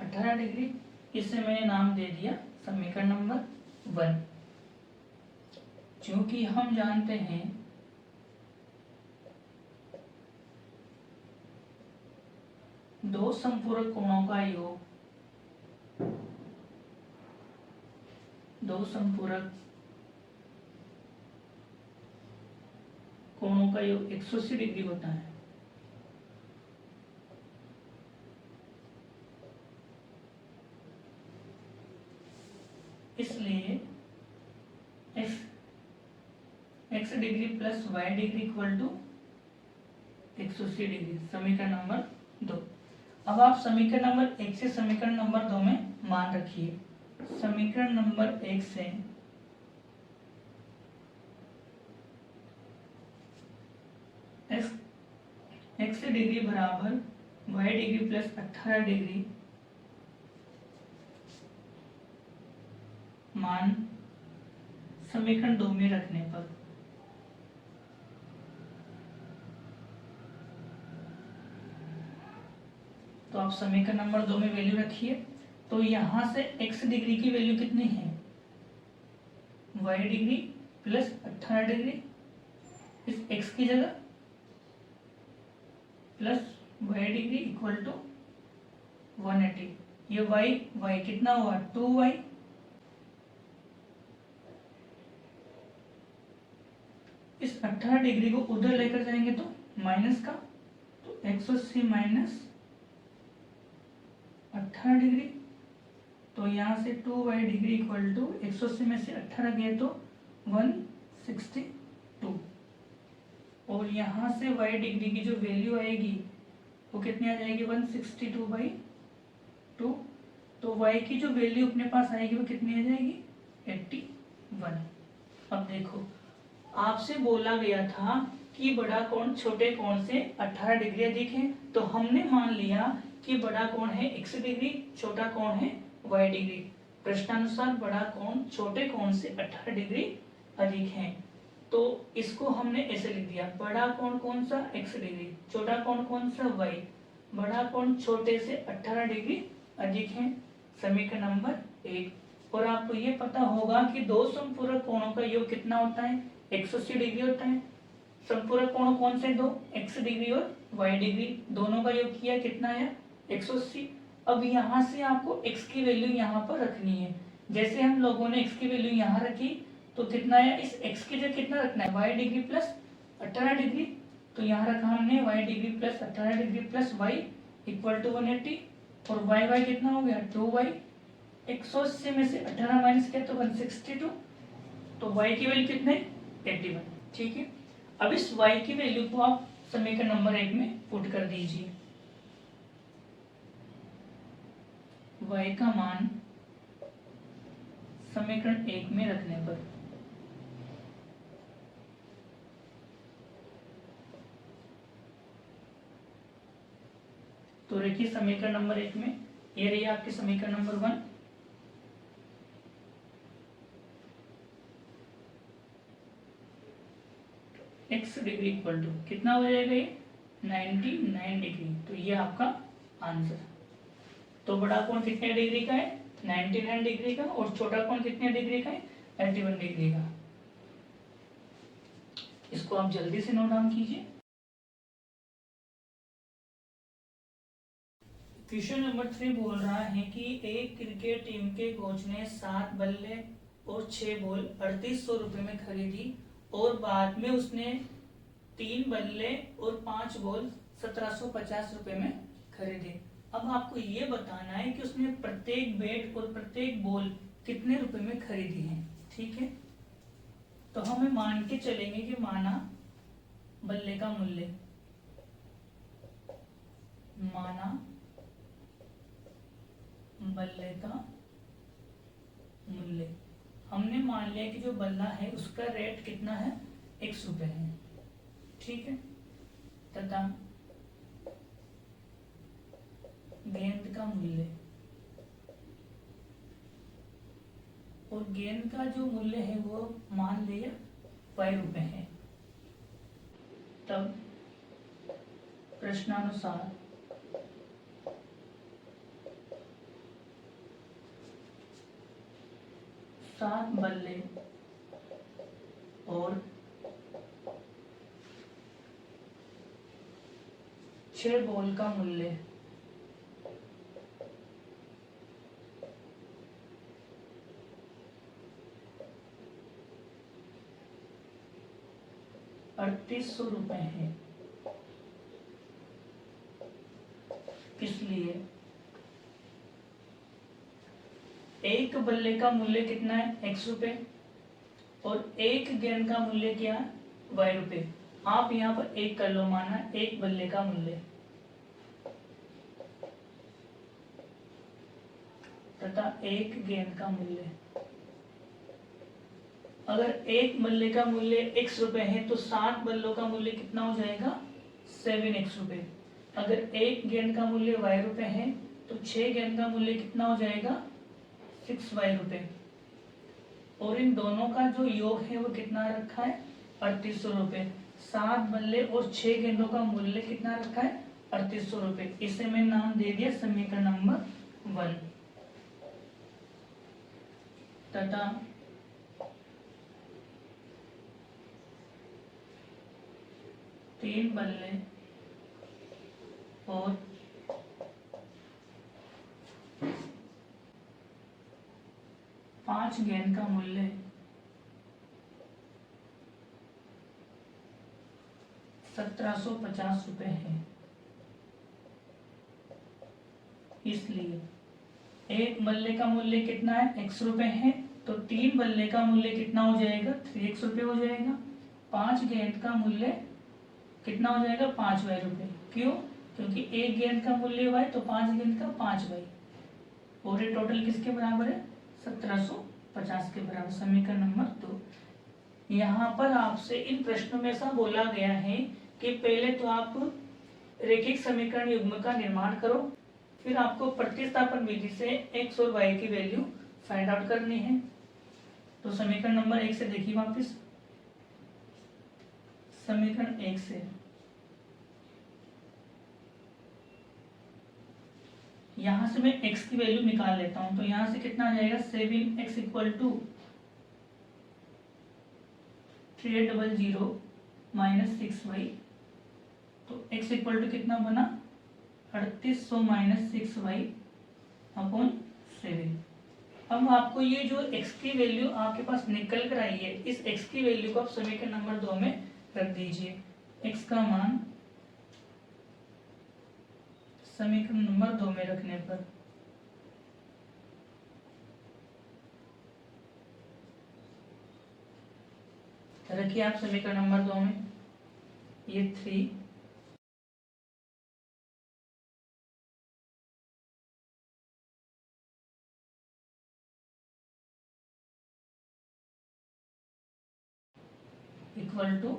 18 डिग्री। इसे मैंने नाम दे दिया समीकरण नंबर 1। क्योंकि हम जानते हैं दो समपूरक कोणों का योग, दो समपूरक कोणों का योग 180 डिग्री होता है। इसलिए x degree plus y degree equal to 180 degree, समीकरण नंबर 2। अब आप समीकरण नंबर 1 से समीकरण नंबर 2 में मान रखिए। समीकरण नंबर 1 से x डिग्री बराबर y डिग्री प्लस 18 डिग्री मान समीकरण 2 में रखने पर तो आप समीकरण नंबर 2 में वैल्यू रखिए। तो यहां से x डिग्री की वैल्यू कितनी है y डिग्री प्लस 18 डिग्री, इस x की जगह plus y degree equal to 180। ये y कितना हुआ 2y, इस 18 डिग्री को उधर लेकर जाएंगे तो माइनस का, तो 180 माइनस 18 डिग्री, तो तो यहाँ से 2y डिग्री इक्वल टू 180 में से 18 गए तो 162, और यहाँ से y डिग्री की जो वैल्यू आएगी वो कितनी आ जाएगी 162/2, तो y की जो वैल्यू अपने पास आएगी वो कितनी आ जाएगी 81। अब देखो आपसे बोला गया था कि बड़ा कोण छोटे कोण से 18 डिग्री अधिक है, तो हमने मान लिया कि बड़ा कोण है x डिग्री, छोटा कोण है y डिग्री। प्रश्नानुसार बड़ा कोण छोटे कोण से 18 डिग्री अधिक है, तो इसको हमने ऐसे लिख दिया, बड़ा कोण कौन सा x डिग्री, छोटा कोण कौन सा y, बड़ा कोण छोटे से 18 डिग्री अधिक है, समीकरण नंबर 1। और आपको ये पता होगा कि दो समपूरक कोणों का योग कितना होता है 180 डिग्री होता है। समपूरक कोण कौन से दो, x डिग्री और y डिग्री, दोनों का योग किया कितना है 180। अब यहाँ से आपको x की वैल्यू यहाँ पर रखनी है, जैसे हम लोगों ने x की वैल्यू यहाँ रखी तो कितना है, इस x की जगह कितना रखना है y डिग्री प्लस 18 डिग्री, तो यहाँ रखा हमने y degree plus 18 degree plus y equal to 180, और y कितना हो गया 2y, 180 में से 18 माइनस किया तो 162, तो y की वैल्यू कितने 81। ठीक है, अब इस y की वैल्यू को आप समीकरण नंबर 1 में पुट कर दीजिए। y का मान समीकरण 1 में रखने पर तो देखिए समीकरण नंबर 1 में ये रही आपकी समीकरण number 1, x degree equal to कितना हो जाएगा ये 99 डिग्री, तो ये आपका आंसर। तो बड़ा कोण कितने डिग्री का है 99 डिग्री का, और छोटा कोण कितने डिग्री का है 81 डिग्री का। इसको आप जल्दी से नोट डाउन कीजिए। क्वेश्चन नंबर 3 बोल रहा है कि एक क्रिकेट टीम के कोच ने 7 बल्ले और 6 बॉल 3800 रुपए में खरीदी, और बाद में उसने 3 बल्ले और 5 बॉल 1750 रुपए में खरीदे। अब आपको ये बताना है कि उसने प्रत्येक बैट और प्रत्येक बॉल कितने रुपए में खरीदी है। ठीक है, तो हमें मान के चलेंगे कि माना बल्ले का मूल्य, माना बल्ले का मूल्य, हमने मान लिया कि जो बल्ला है उसका रेट कितना है 1 रुपए है। ठीक है, तथा गेंद का मूल्य, और गेंद का जो मूल्य है वो मान लिया 5 रुपए है। तब प्रश्नानुसार सात बल्ले और 6 बॉल का मूल्य 3800 रुपए है। इसलिए एक बल्ले का मूल्य कितना है 1 रुपए, और एक गेंद का मूल्य क्या है 5 रुपए। आप यहाँ पर एक कर लो, माना एक बल्ले का मूल्य तथा एक गेंद का मूल्य। अगर एक बल्ले का मूल्य 1 रुपए है तो 7 बल्लों का मूल्य कितना हो जाएगा 7x रुपए। अगर एक गेंद का मूल्य y रुपए है तो 6 गेंद का मूल्य कितना हो जाएगा 6y रुपए, और इन दोनों का जो योग है वो कितना रखा है 3800 रुपए। 7 बल्ले और 6 गेंदों का मूल्य कितना रखा है 3800 रुपए। इसे मैं नाम दे दिया समीकरण नंबर 1। तथा तीन बल्ले और 5 गेंद का मूल्य 1750 रुपए है। इसलिए एक बल्ले का मूल्य कितना है, x रुपए है, तो 3 बल्ले का मूल्य कितना हो जाएगा, 3x रुपए हो जाएगा। 5 गेंद का मूल्य कितना हो जाएगा, 5y रुपए। क्यों, क्योंकि एक गेंद का मूल्य y, तो 5 गेंद का 5y, और ये टोटल किसके बराबर है, 1750 के बराबर। समीकरण नंबर 2। यहाँ पर आपसे इन प्रश्नों में ऐसा बोला गया है कि पहले तो आप रैखिक समीकरण युग्म का निर्माण करो, फिर आपको प्रतिस्थापन विधि से x और y की वैल्यू फाइंड आउट करनी है। तो समीकरण नंबर 1 से देखिए वापस, समीकरण 1 से यहाँ से मैं x की वैल्यू निकाल लेता हूँ, तो यहाँ से कितना आ जाएगा, 7x equal to 300 minus 6y, तो x इक्वल टू कितना बना, 3800 माइनस 6y अपॉन 7। अब आपको ये जो x की वैल्यू आपके पास निकल कर आई है, इस x की वैल्यू को आप समीकरण नंबर 2 में रख दीजिए। x का मान समीकरण नंबर 2 में रखने पर रखिए आप समीकरण नंबर 2 में, ये 3 इक्वल टू,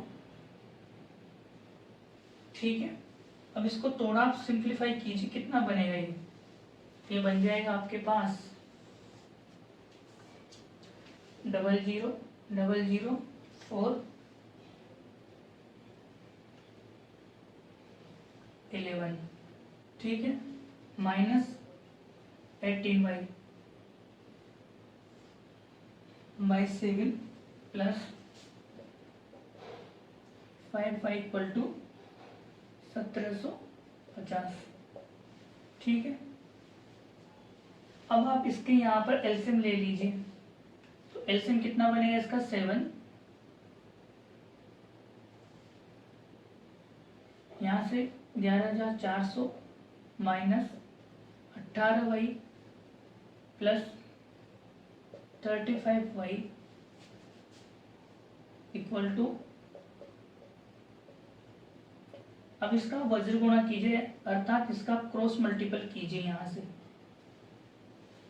ठीक है। अब इसको थोड़ा आप सिंप्लीफाई कीजिए, कितना बनेगा ये बन जाएगा आपके पास 0000411, ठीक है, minus 18y by 7 plus 5y equal to 1750, ठीक है। अब आप इसके यहाँ पर एलसीएम ले लीजिए, तो एलसीएम कितना बनेगा इसका, 7, यहाँ से 11400 minus 18y plus 35y equal to, अब इसका वज्र गुणा कीजिए, अर्थात इसका क्रॉस मल्टीपल कीजिए यहाँ से,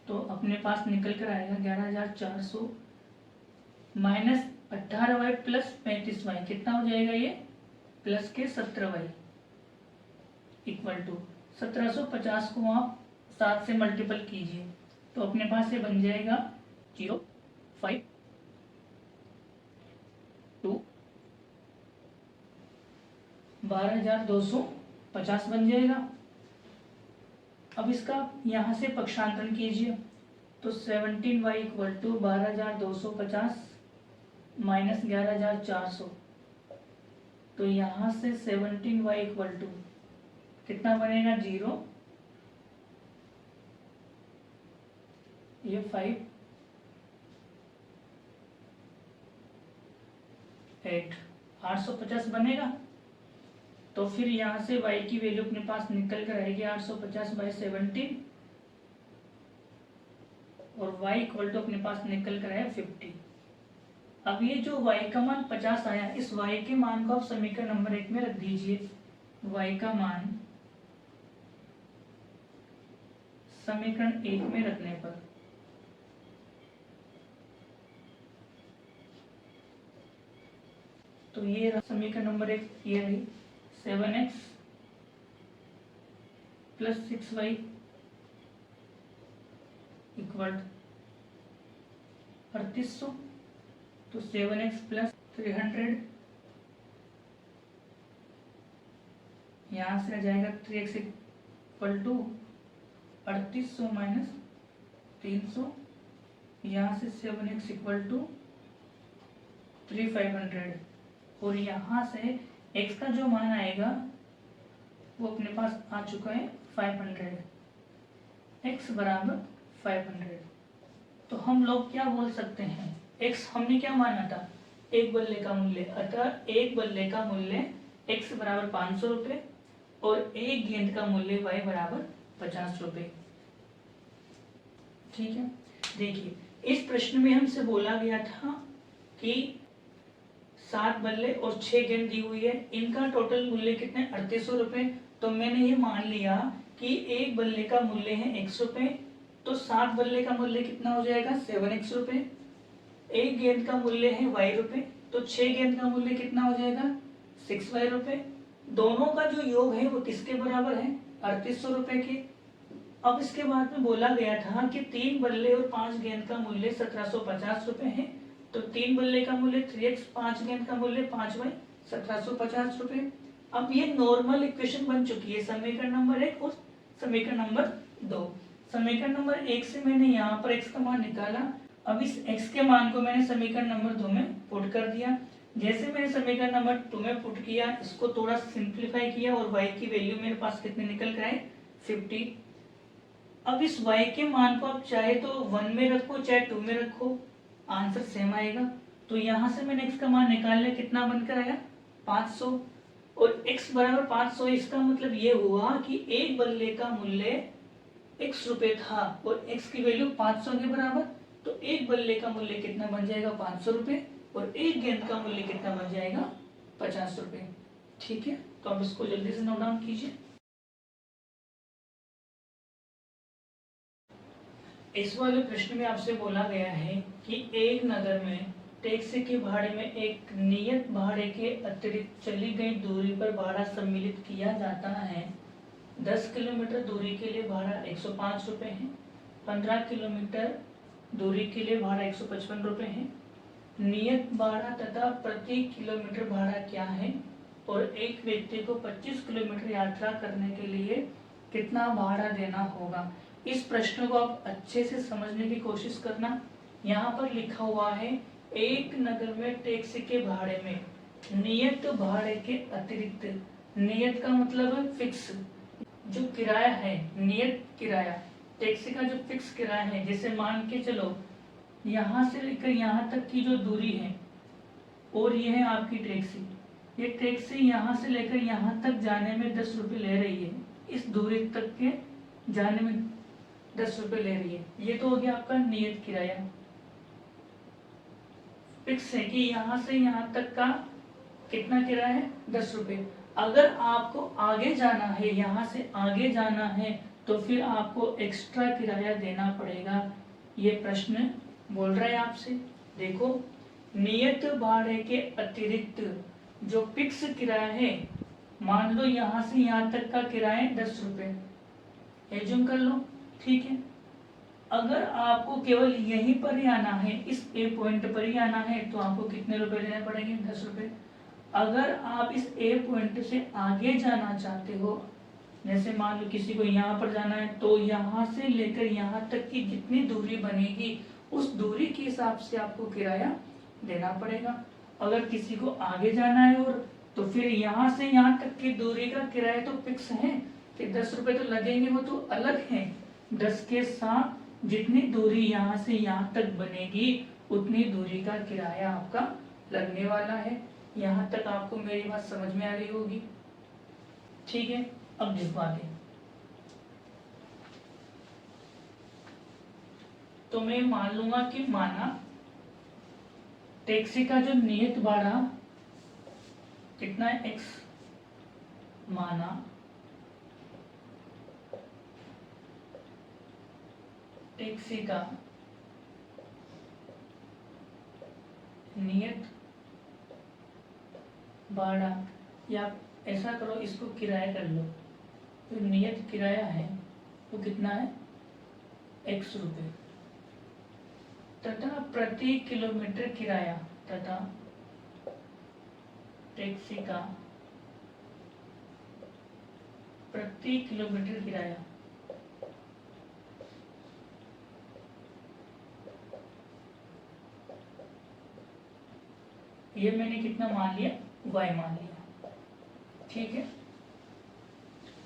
तो अपने पास निकल कर आएगा 11400 माइनस 18y प्लस 35y, कितना हो जाएगा ये, प्लस के 17y इक्वल टू 1750 को आप 7 से मल्टीपल कीजिए, तो अपने पास ये बन जाएगा 12,250 बन जाएगा। अब इसका यहाँ से पक्षांतरण कीजिए, तो 17y इक्वल टू 12,250 माइनस 11,400, तो यहाँ से 17y इक्वल टू कितना बनेगा, 0, ये 5, 8, 850 बनेगा। तो फिर यहाँ से y की वैल्यू अपने पास निकल कर आएगी 850 बाई 17, और y इक्वल टू अपने पास निकल कर आया 50। अब ये जो y का मान 50 आया, इस y के मान को आप समीकरण नंबर 1 में रख दीजिए। y का मान समीकरण 1 में रखने पर तो ये समीकरण नंबर 1, ये रही 7x प्लस 6y इक्वल 3800, तो 7x प्लस 300, यहाँ से आ जाएगा 3x इक्वल टू 3800 माइनस 300, यहाँ से 7x इक्वल टू 3500, और यहाँ से x का जो मान आएगा वो अपने पास आ चुका है 500, x बराबर 500। तो हम लोग क्या बोल सकते हैं, x हमने क्या माना था, एक बल्ले का मूल्य, अतः एक बल्ले का मूल्य x बराबर 500 रुपये और एक गेंद का मूल्य y बराबर 50 रुपये। ठीक है, देखिए इस प्रश्न में हमसे बोला गया था कि 7 बल्ले और 6 गेंद दी हुई है, इनका टोटल मूल्य कितने 3800 रुपए। तो मैंने ये मान लिया कि एक बल्ले का मूल्य है x रुपए, तो 7 बल्ले का मूल्य कितना हो जाएगा 7x रुपए। एक गेंद का मूल्य है y रुपए, तो 6 गेंद का मूल्य कितना हो जाएगा 6y रुपए। दोनों का जो योग है वो किसके बराबर है 3800 रुपए के। अब इसके बाद में बोला गया था कि 3 बल्ले और 5 गेंद का मूल्य 1750 रुपए है, तो 3 बल्ले का मूल्य 3x, 5 गेंद का मूल्य 5y, 1750 रुपए। अब ये नॉर्मल इक्वेशन बन चुकी है समीकरण नंबर 1 और समीकरण नंबर 2। समीकरण नंबर 1 से मैंने यहाँ पर x का मान निकाला, अब इस x के मान को मैंने समीकरण नंबर 2 में पुट कर दिया। जैसे मैंने समीकरण नंबर 2 में पुट किया, इसको थोड़ा सिंप्लीफाई किया और y की वैल्यू मेरे पास कितने निकल कर आए 50। अब इस y के मान को आप चाहे तो 1 में रखो चाहे 2 में रखो, आंसर सेम आएगा। तो यहाँ से मैंने x का मान निकाल लिया, कितना बनकर आया 500, और x बराबर 500। इसका मतलब ये हुआ कि एक बल्ले का मूल्य x रुपए था और x की वैल्यू 500 के बराबर, तो एक बल्ले का मूल्य कितना बन जाएगा 500 रुपए और एक गेंद का मूल्य कितना बन जाएगा 50 रुपए। ठीक है, तो अब इसको जल्दी से नोट डाउन कीजिए। इस वाले प्रश्न में आपसे बोला गया है कि एक नगर में टैक्सी के भाड़े में एक नियत भाड़े के अतिरिक्त चली गई दूरी पर भाड़ा सम्मिलित किया जाता है। 10 किलोमीटर दूरी के लिए भाड़ा 105 रुपए है, 15 किलोमीटर दूरी के लिए भाड़ा 155 रुपए है। नियत भाड़ा तथा प्रति किलोमीटर भाड़ा क्या है और एक व्यक्ति को 25 किलोमीटर यात्रा करने के लिए कितना भाड़ा देना होगा। इस प्रश्न को आप अच्छे से समझने की कोशिश करना। यहाँ पर लिखा हुआ है एक नगर में टैक्सी के भाड़े में नियत भाड़े के अतिरिक्त, नियत का मतलब है फिक्स, जो किराया है नियत किराया, टैक्सी का जो फिक्स किराया है, जैसे मान के चलो यहाँ से लेकर यहाँ तक की जो दूरी है और ये है आपकी टैक्सी, ये टैक्सी यहाँ से लेकर यहाँ तक जाने में 10 रुपये ले रही है, इस दूरी तक के जाने में 10 रुपये ले रही है। ये तो हो गया आपका नियत किराया, फिक्स है कि यहाँ से यहाँ तक का कितना किराया है 10 रुपये। अगर आपको आगे जाना है, यहाँ से आगे जाना है, तो फिर आपको एक्स्ट्रा किराया देना पड़ेगा। ये प्रश्न बोल रहा है आपसे। देखो, नियत भाड़े के अतिरिक्त जो फिक्स किराया है, मान लो यहाँ से यहाँ तक का किराया 10 रुपये, एज्यूम कर लो, ठीक है। अगर आपको केवल यहीं पर ही आना है, इस ए पॉइंट पर ही आना है, तो आपको कितने रुपए देने पड़ेंगे 10 रुपये। अगर आप इस ए पॉइंट से आगे जाना चाहते हो, जैसे मान लो किसी को यहाँ पर जाना है, तो यहाँ से लेकर यहाँ तक की जितनी दूरी बनेगी उस दूरी के हिसाब से आपको किराया देना पड़ेगा। अगर किसी को आगे जाना है और तो फिर यहाँ से यहाँ तक की दूरी का किराया तो फिक्स है कि 10 रुपये तो लगेंगे, वो तो अलग है। 10 के साथ जितनी दूरी यहाँ से यहाँ तक बनेगी उतनी दूरी का किराया आपका लगने वाला है। यहाँ तक आपको मेरी बात समझ में आ रही होगी, ठीक है। अब देखो आगे, तो मैं मान लूंगा कि माना टैक्सी का जो नियत भाड़ा कितना है x, माना टैक्सी का नियत भाड़ा, या ऐसा करो इसको किराया कर लो, तो नियत किराया है वो कितना है x रुपये, तथा प्रति किलोमीटर किराया, तथा टैक्सी का प्रति किलोमीटर किराया ये मैंने कितना मान लिया y मान लिया, ठीक है।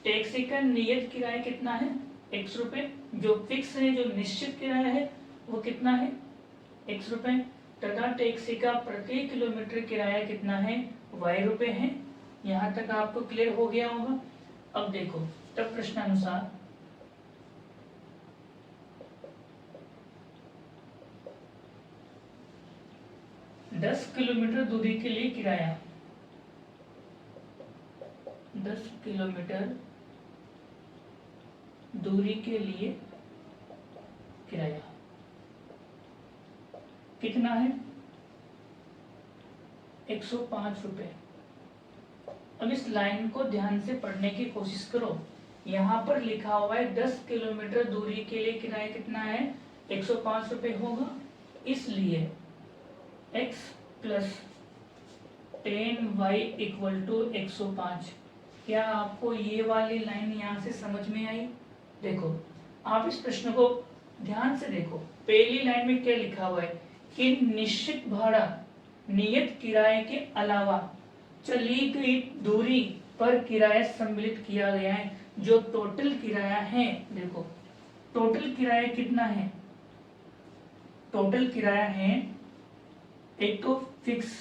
टैक्सी का नियत किराया कितना है x रुपये, जो फिक्स है जो निश्चित किराया है वो कितना है x रुपये, तथा टैक्सी का प्रति किलोमीटर किराया कितना है y रुपये है। यहाँ तक आपको क्लियर हो गया होगा। अब देखो, तब प्रश्नानुसार 10 किलोमीटर दूरी के लिए किराया, 10 किलोमीटर दूरी के लिए किराया कितना है? 105 रुपए। अब इस लाइन को ध्यान से पढ़ने की कोशिश करो। यहाँ पर लिखा हुआ है 10 किलोमीटर दूरी के लिए किराया कितना है? 105 रुपए होगा। इसलिए x plus 10y equal to 105। क्या आपको ये वाली लाइन यहाँ से समझ में आई? देखो, आप इस प्रश्न को ध्यान से देखो। पहली लाइन में क्या लिखा हुआ है कि निश्चित भाड़ा नियत किराए के अलावा चली गई दूरी पर किराया सम्मिलित किया गया है। जो टोटल किराया है, देखो टोटल किराया कितना है? टोटल किराया है एक तो फिक्स,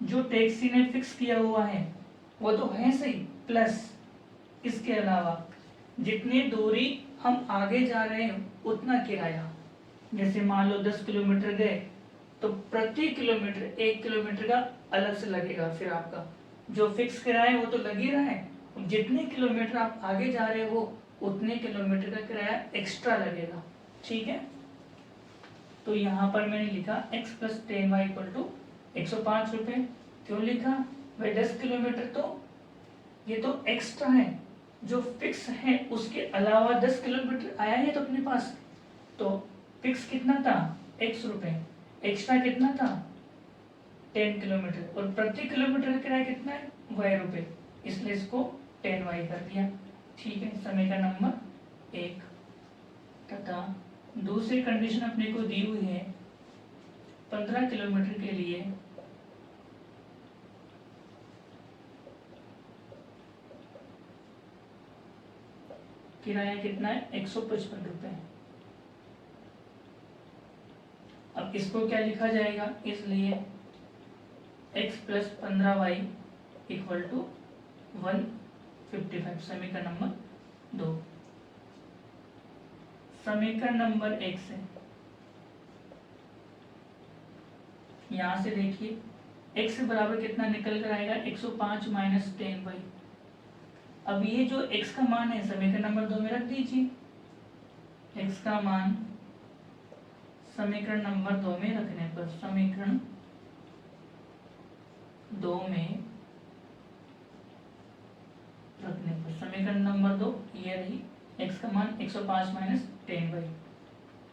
जो टैक्सी ने फिक्स किया हुआ है वो तो है सही, प्लस इसके अलावा जितनी दूरी हम आगे जा रहे हैं उतना किराया। जैसे मान लो 10 किलोमीटर गए तो प्रति किलोमीटर 1 किलोमीटर का अलग से लगेगा। फिर आपका जो फिक्स किराया है वो तो लग ही रहा है, जितने किलोमीटर आप आगे जा रहे हो उतने किलोमीटर का किराया एक्स्ट्रा लगेगा। ठीक है, तो यहाँ पर मैंने लिखा x plus 10y equal to 105 रुपये। क्यों लिखा भाई? 10 किलोमीटर तो ये तो एक्स्ट्रा है, जो फिक्स है उसके अलावा 10 किलोमीटर आया है तो अपने पास, तो फिक्स कितना था? x रुपये, एक्स्ट्रा कितना था? 10 किलोमीटर, और प्रति किलोमीटर का किराया कितना है? y रुपये, इसलिए इसको 10y कर दिया। ठीक है, समीकरण नंबर 1। तथा दूसरी कंडीशन अपने को दी हुई है 15 किलोमीटर के लिए किराया कितना है? 155 रुपये। अब इसको क्या लिखा जाएगा? इसलिए x plus 15y equal to 155। समीकरण नंबर 2। समीकरण नंबर 1 से यहां से देखिए x बराबर कितना निकल कर आएगा? 105 माइनस 10y। अब ये जो x का मान है समीकरण नंबर 2 में रख दीजिए। x का मान समीकरण नंबर 2 में रखने पर, समीकरण 2 में रखने पर, समीकरण नंबर 2 ये रही, x का मान 105 minus 10y,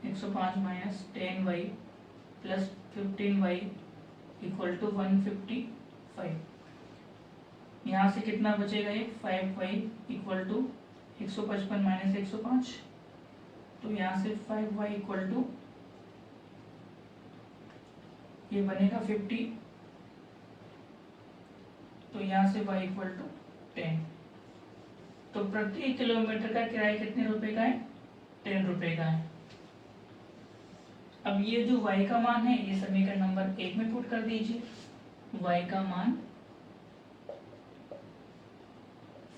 105 minus 10y plus 15y equal to 155। यहाँ से कितना बचेगा? ये 5y इक्वल टू 155 माइनस 105, तो यहाँ से 5y इक्वल टू ये बनेगा 50, तो यहाँ से y इक्वल टू 10। तो प्रति किलोमीटर का किराया कितने रुपए का है? 10 रुपए का है। अब ये जो y का मान है ये समीकरण नंबर 1 में पुट कर दीजिए। y का मान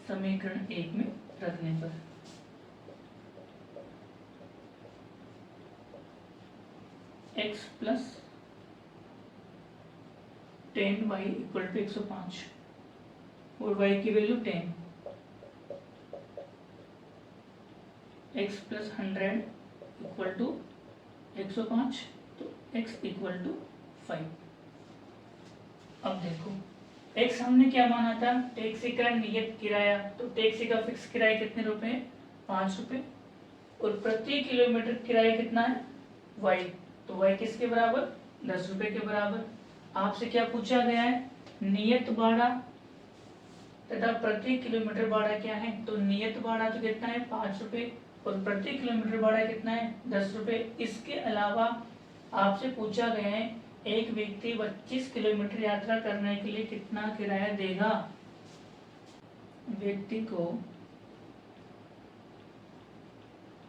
समीकरण 1 में रखने पर x plus 10y equal to 105 और y की value 10, x plus 100 equal to 105, तो x इक्वल टू 5। अब देखो x हमने क्या माना था? टैक्सी का नियत किराया, तो टैक्सी का फिक्स किराया कितने रुपए है? 5 रुपए, और प्रति किलोमीटर किराया कितना है? y, तो y किसके बराबर? 10 रुपए के बराबर। आपसे क्या पूछा गया है? नियत भाड़ा तथा प्रति किलोमीटर भाड़ा क्या है? तो नियत भाड़ा तो कितना है? 5 रुपए, और प्रति किलोमीटर भाड़ा कितना है? 10 रुपए। इसके अलावा आपसे पूछा गया है एक व्यक्ति 25 किलोमीटर यात्रा करने के लिए कितना किराया देगा? व्यक्ति को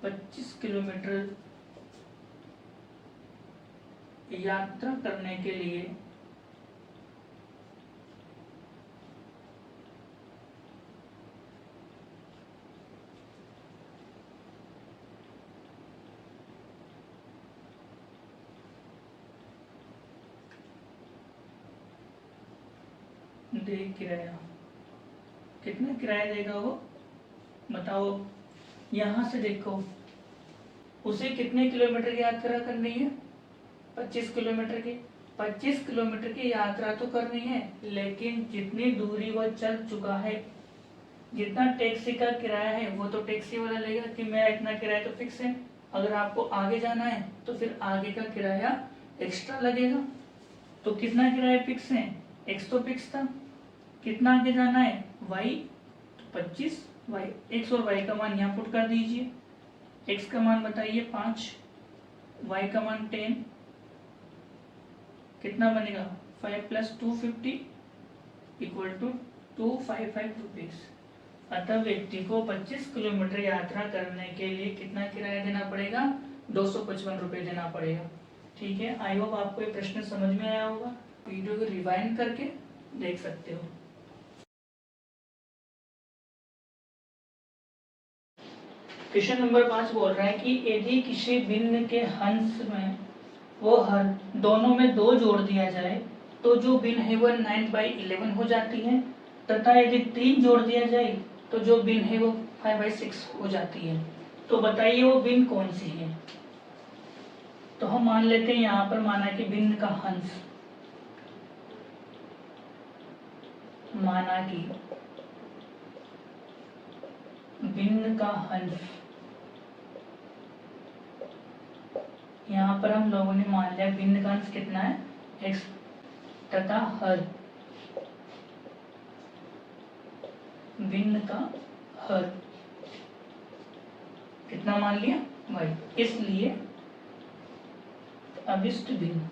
25 किलोमीटर यात्रा करने के लिए दे किराया, कितना किराया देगा वो बताओ। यहाँ से देखो उसे कितने किलोमीटर की यात्रा करनी है, 25 किलोमीटर की। 25 किलोमीटर की यात्रा तो करनी है, लेकिन जितनी दूरी वह चल चुका है, जितना टैक्सी का किराया है वो तो टैक्सी वाला लेगा कि मेरा इतना किराया तो फिक्स है। अगर आपको आगे जाना है तो फिर आगे का किराया एक्स्ट्रा लगेगा। तो कितना किराया फिक्स है, x तो फिक्स था। कितना आगे जाना है y, तो 25 y, x और y का मान यहाँ पुट कर दीजिए। x का मान बताइए 5, y का मान 10, कितना बनेगा 5 + 250 = 255 रुपीज। अतः व्यक्ति को 25 किलोमीटर यात्रा करने के लिए कितना किराया देना पड़ेगा, 255 रुपये देना पड़ेगा। ठीक है, आई होप आपको ये प्रश्न समझ में आया होगा। वीडियो को रिवाइंड करके देख सकते हो। क्वेश्चन नंबर 5 बोल रहा है कि यदि किसी भिन्न के हंस में वो हर दोनों में 2 जोड़ दिया जाए तो जो भिन्न है वह 9/11 हो जाती है, तथा यदि 3 जोड़ दिया जाए तो जो भिन्न है वो 5/6 हो जाती है। तो बताइए वो भिन्न कौन सी है। तो हम मान लेते हैं यहाँ पर माना कि भिन्न का हंस, माना कि भिन्न का हंस, यहाँ पर हम लोगों ने मान लिया भिन्न का अंश कितना है x, तथा हर, भिन्न का हर कितना मान लिया y, इसलिए अभिष्ट भिन्न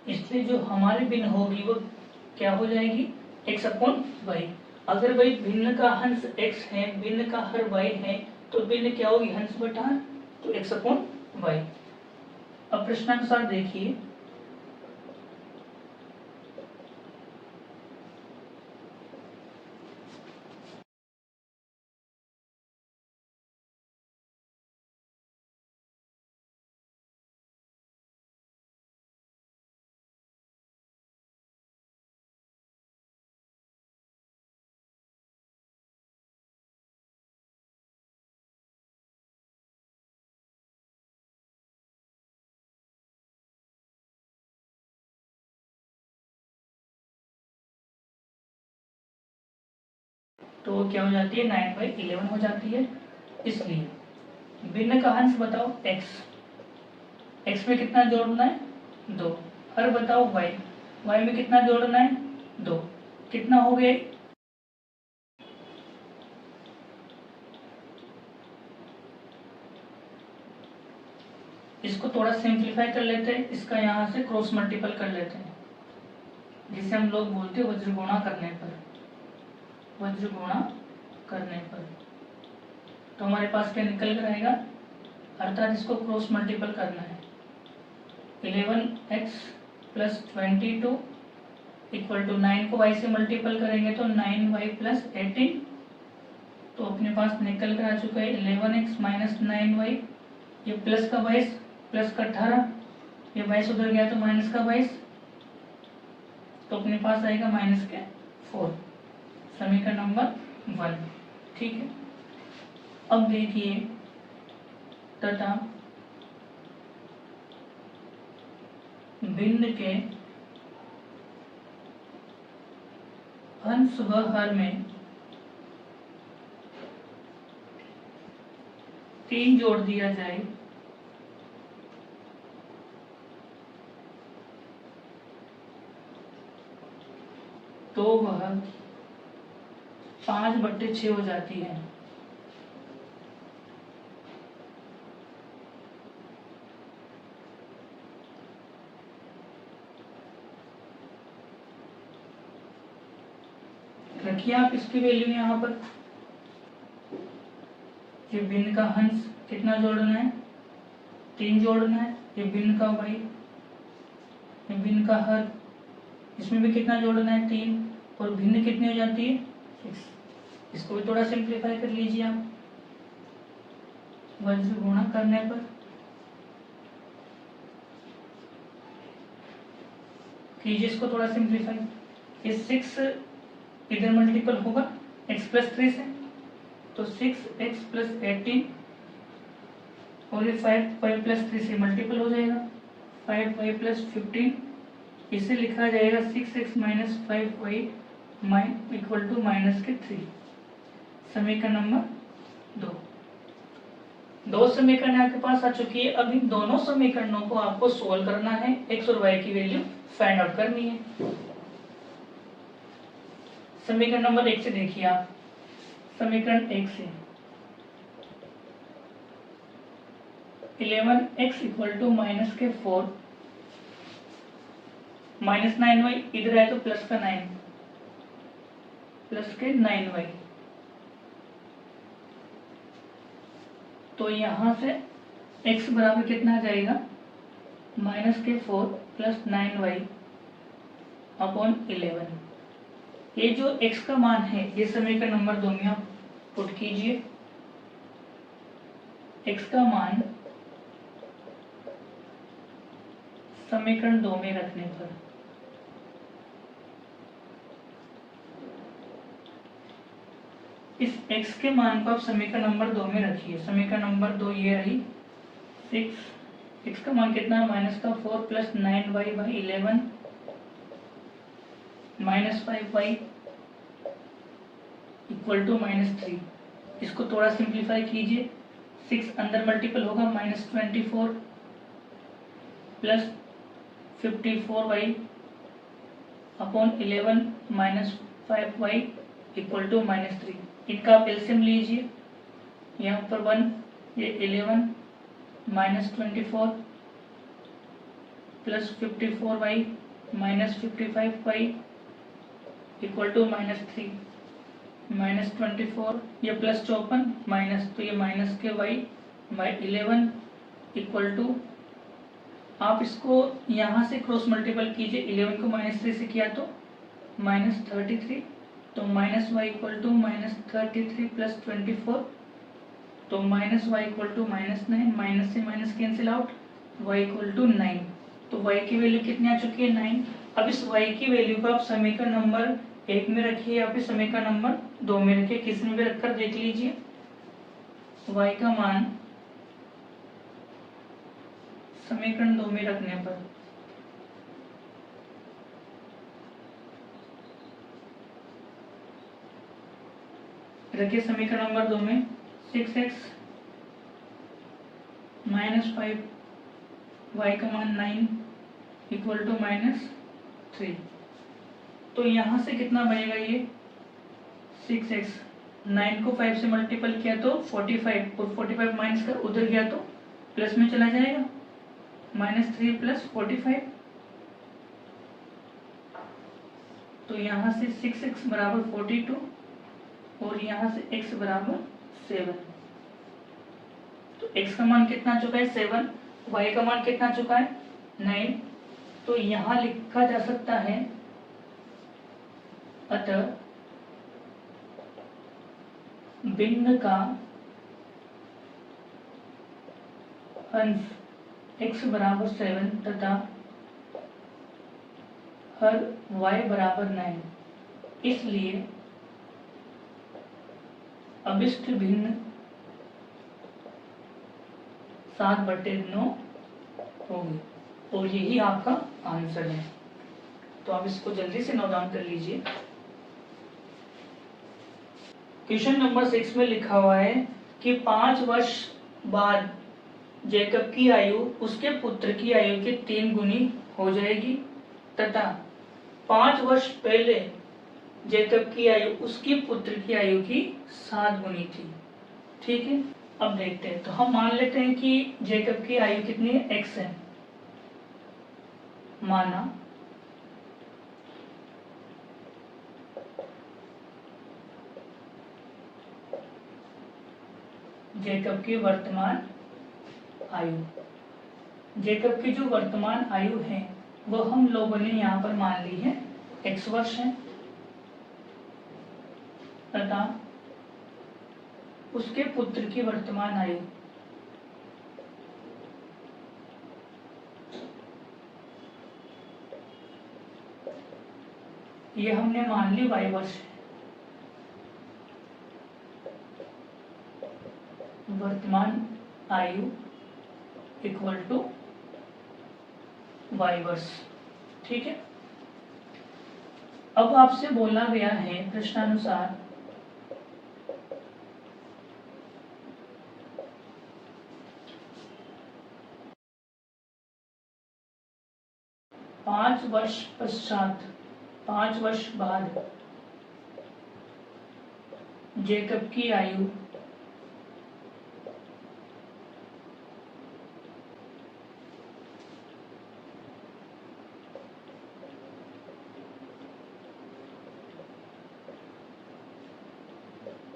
इसलिए जो हमारी भिन्न होगी वो क्या हो जाएगी, x/y। अगर भाई भिन्न का हंस x है, भिन्न का हर y है, तो भिन्न क्या होगी, हंस बटा हर, तो x/y। अब प्रश्नानुसार देखिए, तो क्या हो जाती है, 9/11 हो जाती है। इसलिए भिन्न का अंश बताओ x, x में कितना जोड़ना है 2, हर बताओ y, y में कितना जोड़ना है 2, कितना हो गया, इसको थोड़ा सिंप्लीफाई कर लेते हैं, इसका यहाँ से क्रॉस मल्टीपल कर लेते हैं, जिसे हम लोग बोलते हैं वज्र गुणा करने पर, वज्र गुणा करने पर तो हमारे पास क्या निकल कर आएगा, अर्थात इसको क्रॉस मल्टीपल करना है। 11x + 22 = 9 को y से मल्टीपल करेंगे तो 9y + 18, तो अपने पास निकल कर आ चुका है 11x - 9y, ये प्लस का 22 प्लस का 18, ये 22 उधर गया तो माइनस का 22, तो अपने पास आएगा -4, समीकरण नंबर 1। ठीक है, अब देखिए, तथा भिन्न के अंश व हर में 3 जोड़ दिया जाए तो वह 5/6 हो जाती है। रखिए आप इसकी वैल्यू यहाँ पर, ये भिन्न का हंस कितना जोड़ना है 3 जोड़ना है, ये भिन्न का y, ये भिन्न का हर, इसमें भी कितना जोड़ना है 3, और भिन्न कितनी हो जाती है 6। इसको भी थोड़ा सिंप्लीफाई कर लीजिए आप, वज्र गुणा करने पर कीजिए इसको थोड़ा सिंप्लीफाई। ये 6 इधर मल्टीपल होगा x प्लस 3 से, तो 6x प्लस 18 और ये 5y प्लस 3 से मल्टीपल हो जाएगा 5y प्लस 15, इसे लिखा जाएगा 6x minus 5y equal to minus के 3। समीकरण नंबर 2 समीकरण आपके पास आ चुकी है। अब इन दोनों समीकरणों को आपको सोल्व करना है, x और y की वैल्यू फाइंड आउट करनी है। समीकरण नंबर 1 से देखिए आप, समीकरण 1 से 11x इक्वल टू माइनस के 4 माइनस 9y, इधर है तो प्लस का 9 प्लस के 9y, तो यहां से x बराबर कितना आ जाएगा माइनस के 4 प्लस 9y अपॉन 11। ये जो x का मान है ये समीकरण नंबर 2 में आप पुट कीजिए। x का मान समीकरण 2 में रखने पर इस x के मान को आप समीकरण नंबर 2 में रखिए। समीकरण नंबर 2 ये रही 6, x का मान कितना है माइनस का 4 plus 9y by 11 minus 5y equal to minus 3। इसको थोड़ा सिंप्लीफाई कीजिए, 6 अंदर मल्टीपल होगा minus 24 plus 54y upon 11 minus 5y equal to minus 3। इनका आप एलसीएम लीजिए, यहाँ पर 1 ये 11 minus 24 plus 54y minus 55y equal to minus 3 minus 24 ये प्लस 54 माइनस, तो ये माइनस के y बाई 11 इक्वल टू, आप इसको यहाँ से क्रॉस मल्टीपल कीजिए, 11 को माइनस 3 से किया तो माइनस 33, तो minus y equal to minus 33 plus 24, तो minus y equal to minus 9, minus से minus cancel out, y equal to 9, तो y की वैल्यू कितनी आ चुकी है 9। अब इस y की वैल्यू को आप समीकरण नंबर 1 में रखिए या फिर समीकरण नंबर 2 में रखिए, किसी में भी रखकर देख लीजिए। y का मान समीकरण 2 में रखने पर रखिए समीकरण नंबर 2 में 6x माइनस 5 y का मान 9 इक्वल टू माइनस 3, तो यहाँ से कितना बनेगा ये 6x, 9 को 5 से मल्टीपल किया तो 45 और 45 माइनस कर उधर गया तो प्लस में चला जाएगा माइनस 3 प्लस 45, तो यहाँ से 6x बराबर 42 और यहाँ से x बराबर 7, तो x का मान कितना चुका है 7, y का मान कितना चुका है 9, तो यहाँ लिखा जा सकता है अतः भिन्न का अंश x बराबर 7 तथा हर y बराबर 9, इसलिए अभिष्ट भिन्न 7/9 होगी और यही आपका आंसर है। तो आप इसको जल्दी से नोट डाउन कर लीजिए। क्वेश्चन नंबर 6 में लिखा हुआ है कि 5 वर्ष बाद जैकब की आयु उसके पुत्र की आयु के 3 गुनी हो जाएगी तथा 5 वर्ष पहले जैकब की आयु उसकी पुत्र की आयु की 7 गुनी थी। ठीक है, अब देखते हैं। तो हम मान लेते हैं कि जैकब की आयु कितनी है x है, माना जैकब की वर्तमान आयु, जैकब की जो वर्तमान आयु है वह हम लोगों ने यहाँ पर मान ली है x वर्ष है तथा उसके पुत्र की वर्तमान आयु ये हमने मान ली y वर्ष है। वर्तमान आयु इक्वल टू y वर्ष, ठीक है। अब आपसे बोला गया है प्रश्नानुसार पांच वर्ष पश्चात, 5 वर्ष बाद जेकब की आयु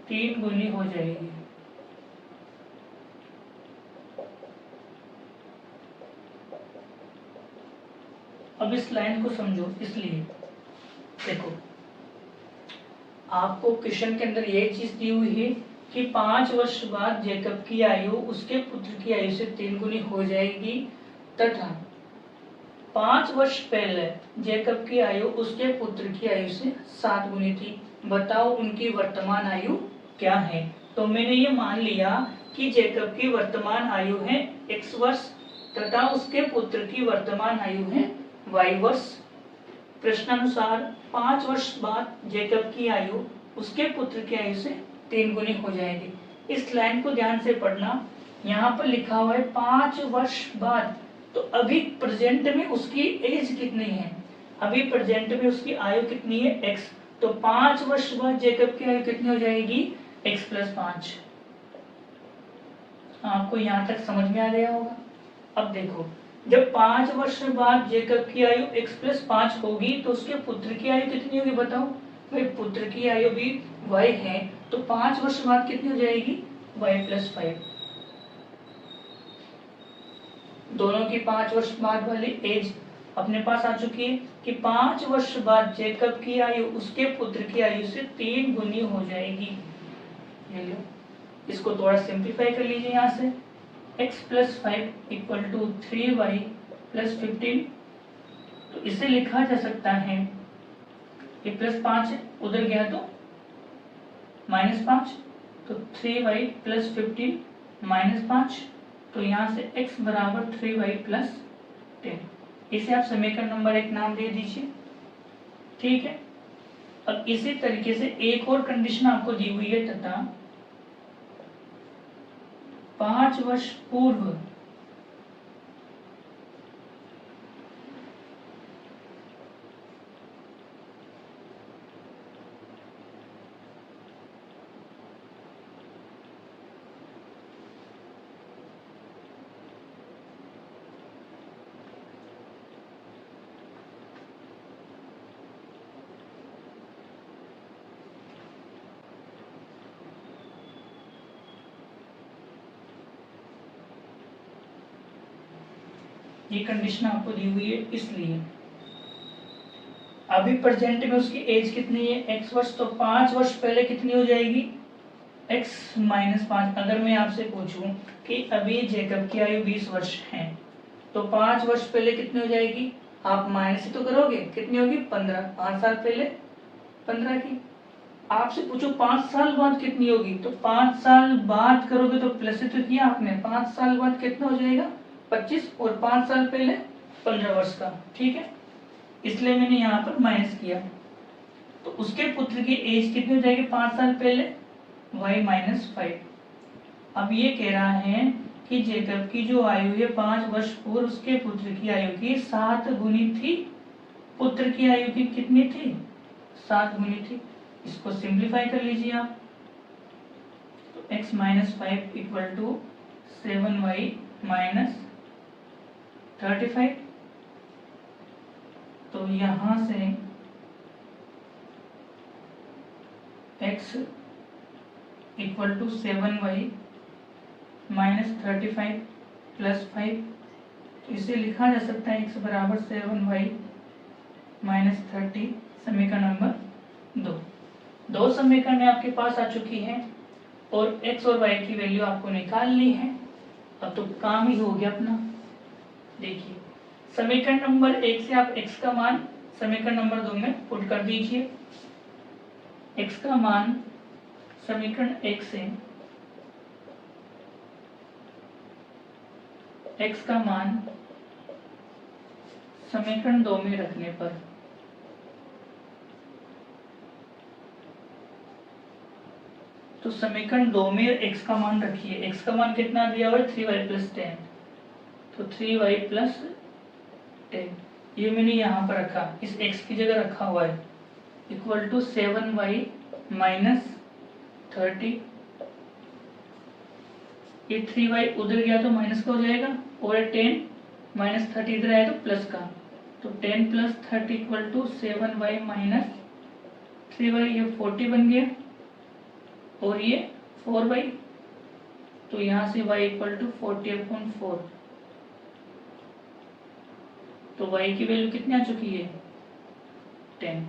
तीन गुनी हो जाएगी। अब इस लाइन को समझो, इसलिए देखो आपको क्वेश्चन के अंदर ये चीज दी हुई है कि 5 वर्ष बाद जेकब की आयु उसके पुत्र की आयु से 3 गुनी हो जाएगी, तथा 5 वर्ष पहले जेकब की आयु उसके पुत्र की आयु से 7 गुनी थी। बताओ उनकी वर्तमान आयु क्या है। तो मैंने ये मान लिया कि जेकब की वर्तमान आयु है x वर्ष तथा उसके पुत्र की वर्तमान आयु है y वर्ष। प्रश्नानुसार 5 वर्ष बाद जेकब की आयु उसके पुत्र की आयु से 3 गुनी हो जाएगी। इस लाइन को ध्यान से पढ़ना, यहाँ पर लिखा हुआ है 5 वर्ष बाद, तो अभी प्रेजेंट में उसकी एज कितनी है, अभी प्रेजेंट में उसकी आयु कितनी है x, तो 5 वर्ष बाद जेकब की आयु कितनी हो जाएगी x + 5। आपको यहाँ तक समझ में आ गया होगा। अब देखो जब 5 वर्ष बाद जेकब की आयु x + 5 होगी तो उसके पुत्र की आयु कितनी होगी बताओ। भाई पुत्र की आयु भी y है, तो 5 वर्ष बाद कितनी हो जाएगी y + 5। दोनों की 5 वर्ष बाद वाली एज अपने पास आ चुकी है कि 5 वर्ष बाद जेकब की आयु उसके पुत्र की आयु से 3 गुनी हो जाएगी। ये लो, इसको थोड़ा सिंप्लीफाई कर लीजिए। यहाँ से x + 5 = 3y + 15, तो इसे लिखा जा सकता है, ये +5 है, उधर गया तो -5, तो 3y + 15 -5, तो यहाँ से x = 3y + 10। इसे आप समीकरण नंबर 1 नाम दे दीजिए, ठीक है। अब इसी तरीके से एक और कंडीशन आपको दी हुई है, तथा 5 वर्ष पूर्व ये कंडीशन आपको दी हुई है, इसलिए अभी प्रेजेंट में उसकी एज कितनी है x वर्ष, तो 5 वर्ष पहले कितनी हो जाएगी x - 5। अगर मैं आपसे पूछूं कि अभी जेकब की आयु 20 वर्ष है, तो 5 वर्ष पहले कितनी हो जाएगी, आप माइनस ही तो करोगे, कितनी होगी 15, 5 साल पहले 15 की। आपसे पूछो 5 साल बाद कितनी होगी, तो 5 साल बाद करोगे तो प्लस ही तो किया आपने, 5 साल बाद कितना हो जाएगा 25, और 5 साल पहले 15 वर्ष का, ठीक है, इसलिए मैंने यहाँ पर माइनस किया। तो उसके पुत्र की एज कितनी हो जाएगी 5 साल पहले y - 5। अब ये कह रहा है कि जेकब की जो आयु है 5 वर्ष पूर्व उसके पुत्र की आयु की 7 गुनी थी। पुत्र की आयु की कितनी थी 7 गुनी थी। इसको सिंप्लीफाई कर लीजिए आप, तो x - 5 = 7y - 35। तो यहां से x = 7y - 35 + 5, तो इसे लिखा जा सकता है x = 7y - 30। समीकरण नंबर 2 समीकरण आपके पास आ चुकी है, और x और y की वैल्यू आपको निकालनी है। अब तो काम ही हो गया अपना। देखिए समीकरण नंबर 1 से आप x का मान समीकरण नंबर 2 में पुट कर दीजिए। x का मान समीकरण 1 से x का मान समीकरण 2 में रखने पर तो समीकरण 2 में x का मान रखिए। x का मान कितना दिया हुआ है 3y + 10, तो 3y + 10 ये मैंने यहाँ पर रखा, इस x की जगह रखा हुआ है, इक्वल टू 7y - 30। ये 3y उधर गया तो माइनस का हो जाएगा, और 10 - 30 इधर आया तो प्लस का, तो 10 + 30 इक्वल टू 7y - 3y, ये 40 बन गया, और ये 4y, तो यहाँ से y इक्वल टू 40/4, तो y की वैल्यू कितनी आ चुकी है 10।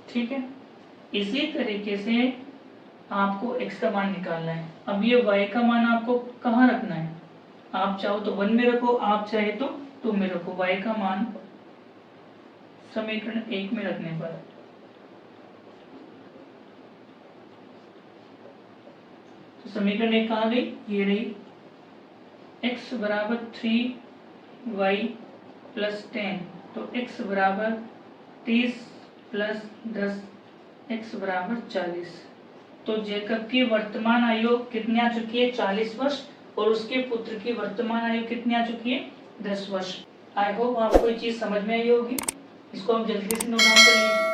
ठीक है, इसी तरीके से आपको x का मान निकालना है। अब ये y का मान आपको कहाँ रखना है, आप चाहो तो 1 में रखो, आप चाहे तो 2 में रखो। y का मान समीकरण 1 में रखने पर तो समीकरण 1 कहाँ गई, ये रही, x बराबर 3y + 10, तो x बराबर 30 + 10, x बराबर 40। तो जेकब की वर्तमान आयु कितनी आ चुकी है 40 वर्ष, और उसके पुत्र की वर्तमान आयु कितनी आ चुकी है 10 वर्ष। आई होप आपको ये चीज समझ में आई होगी। इसको हम जल्दी से नोट डाउन कर लीजिए।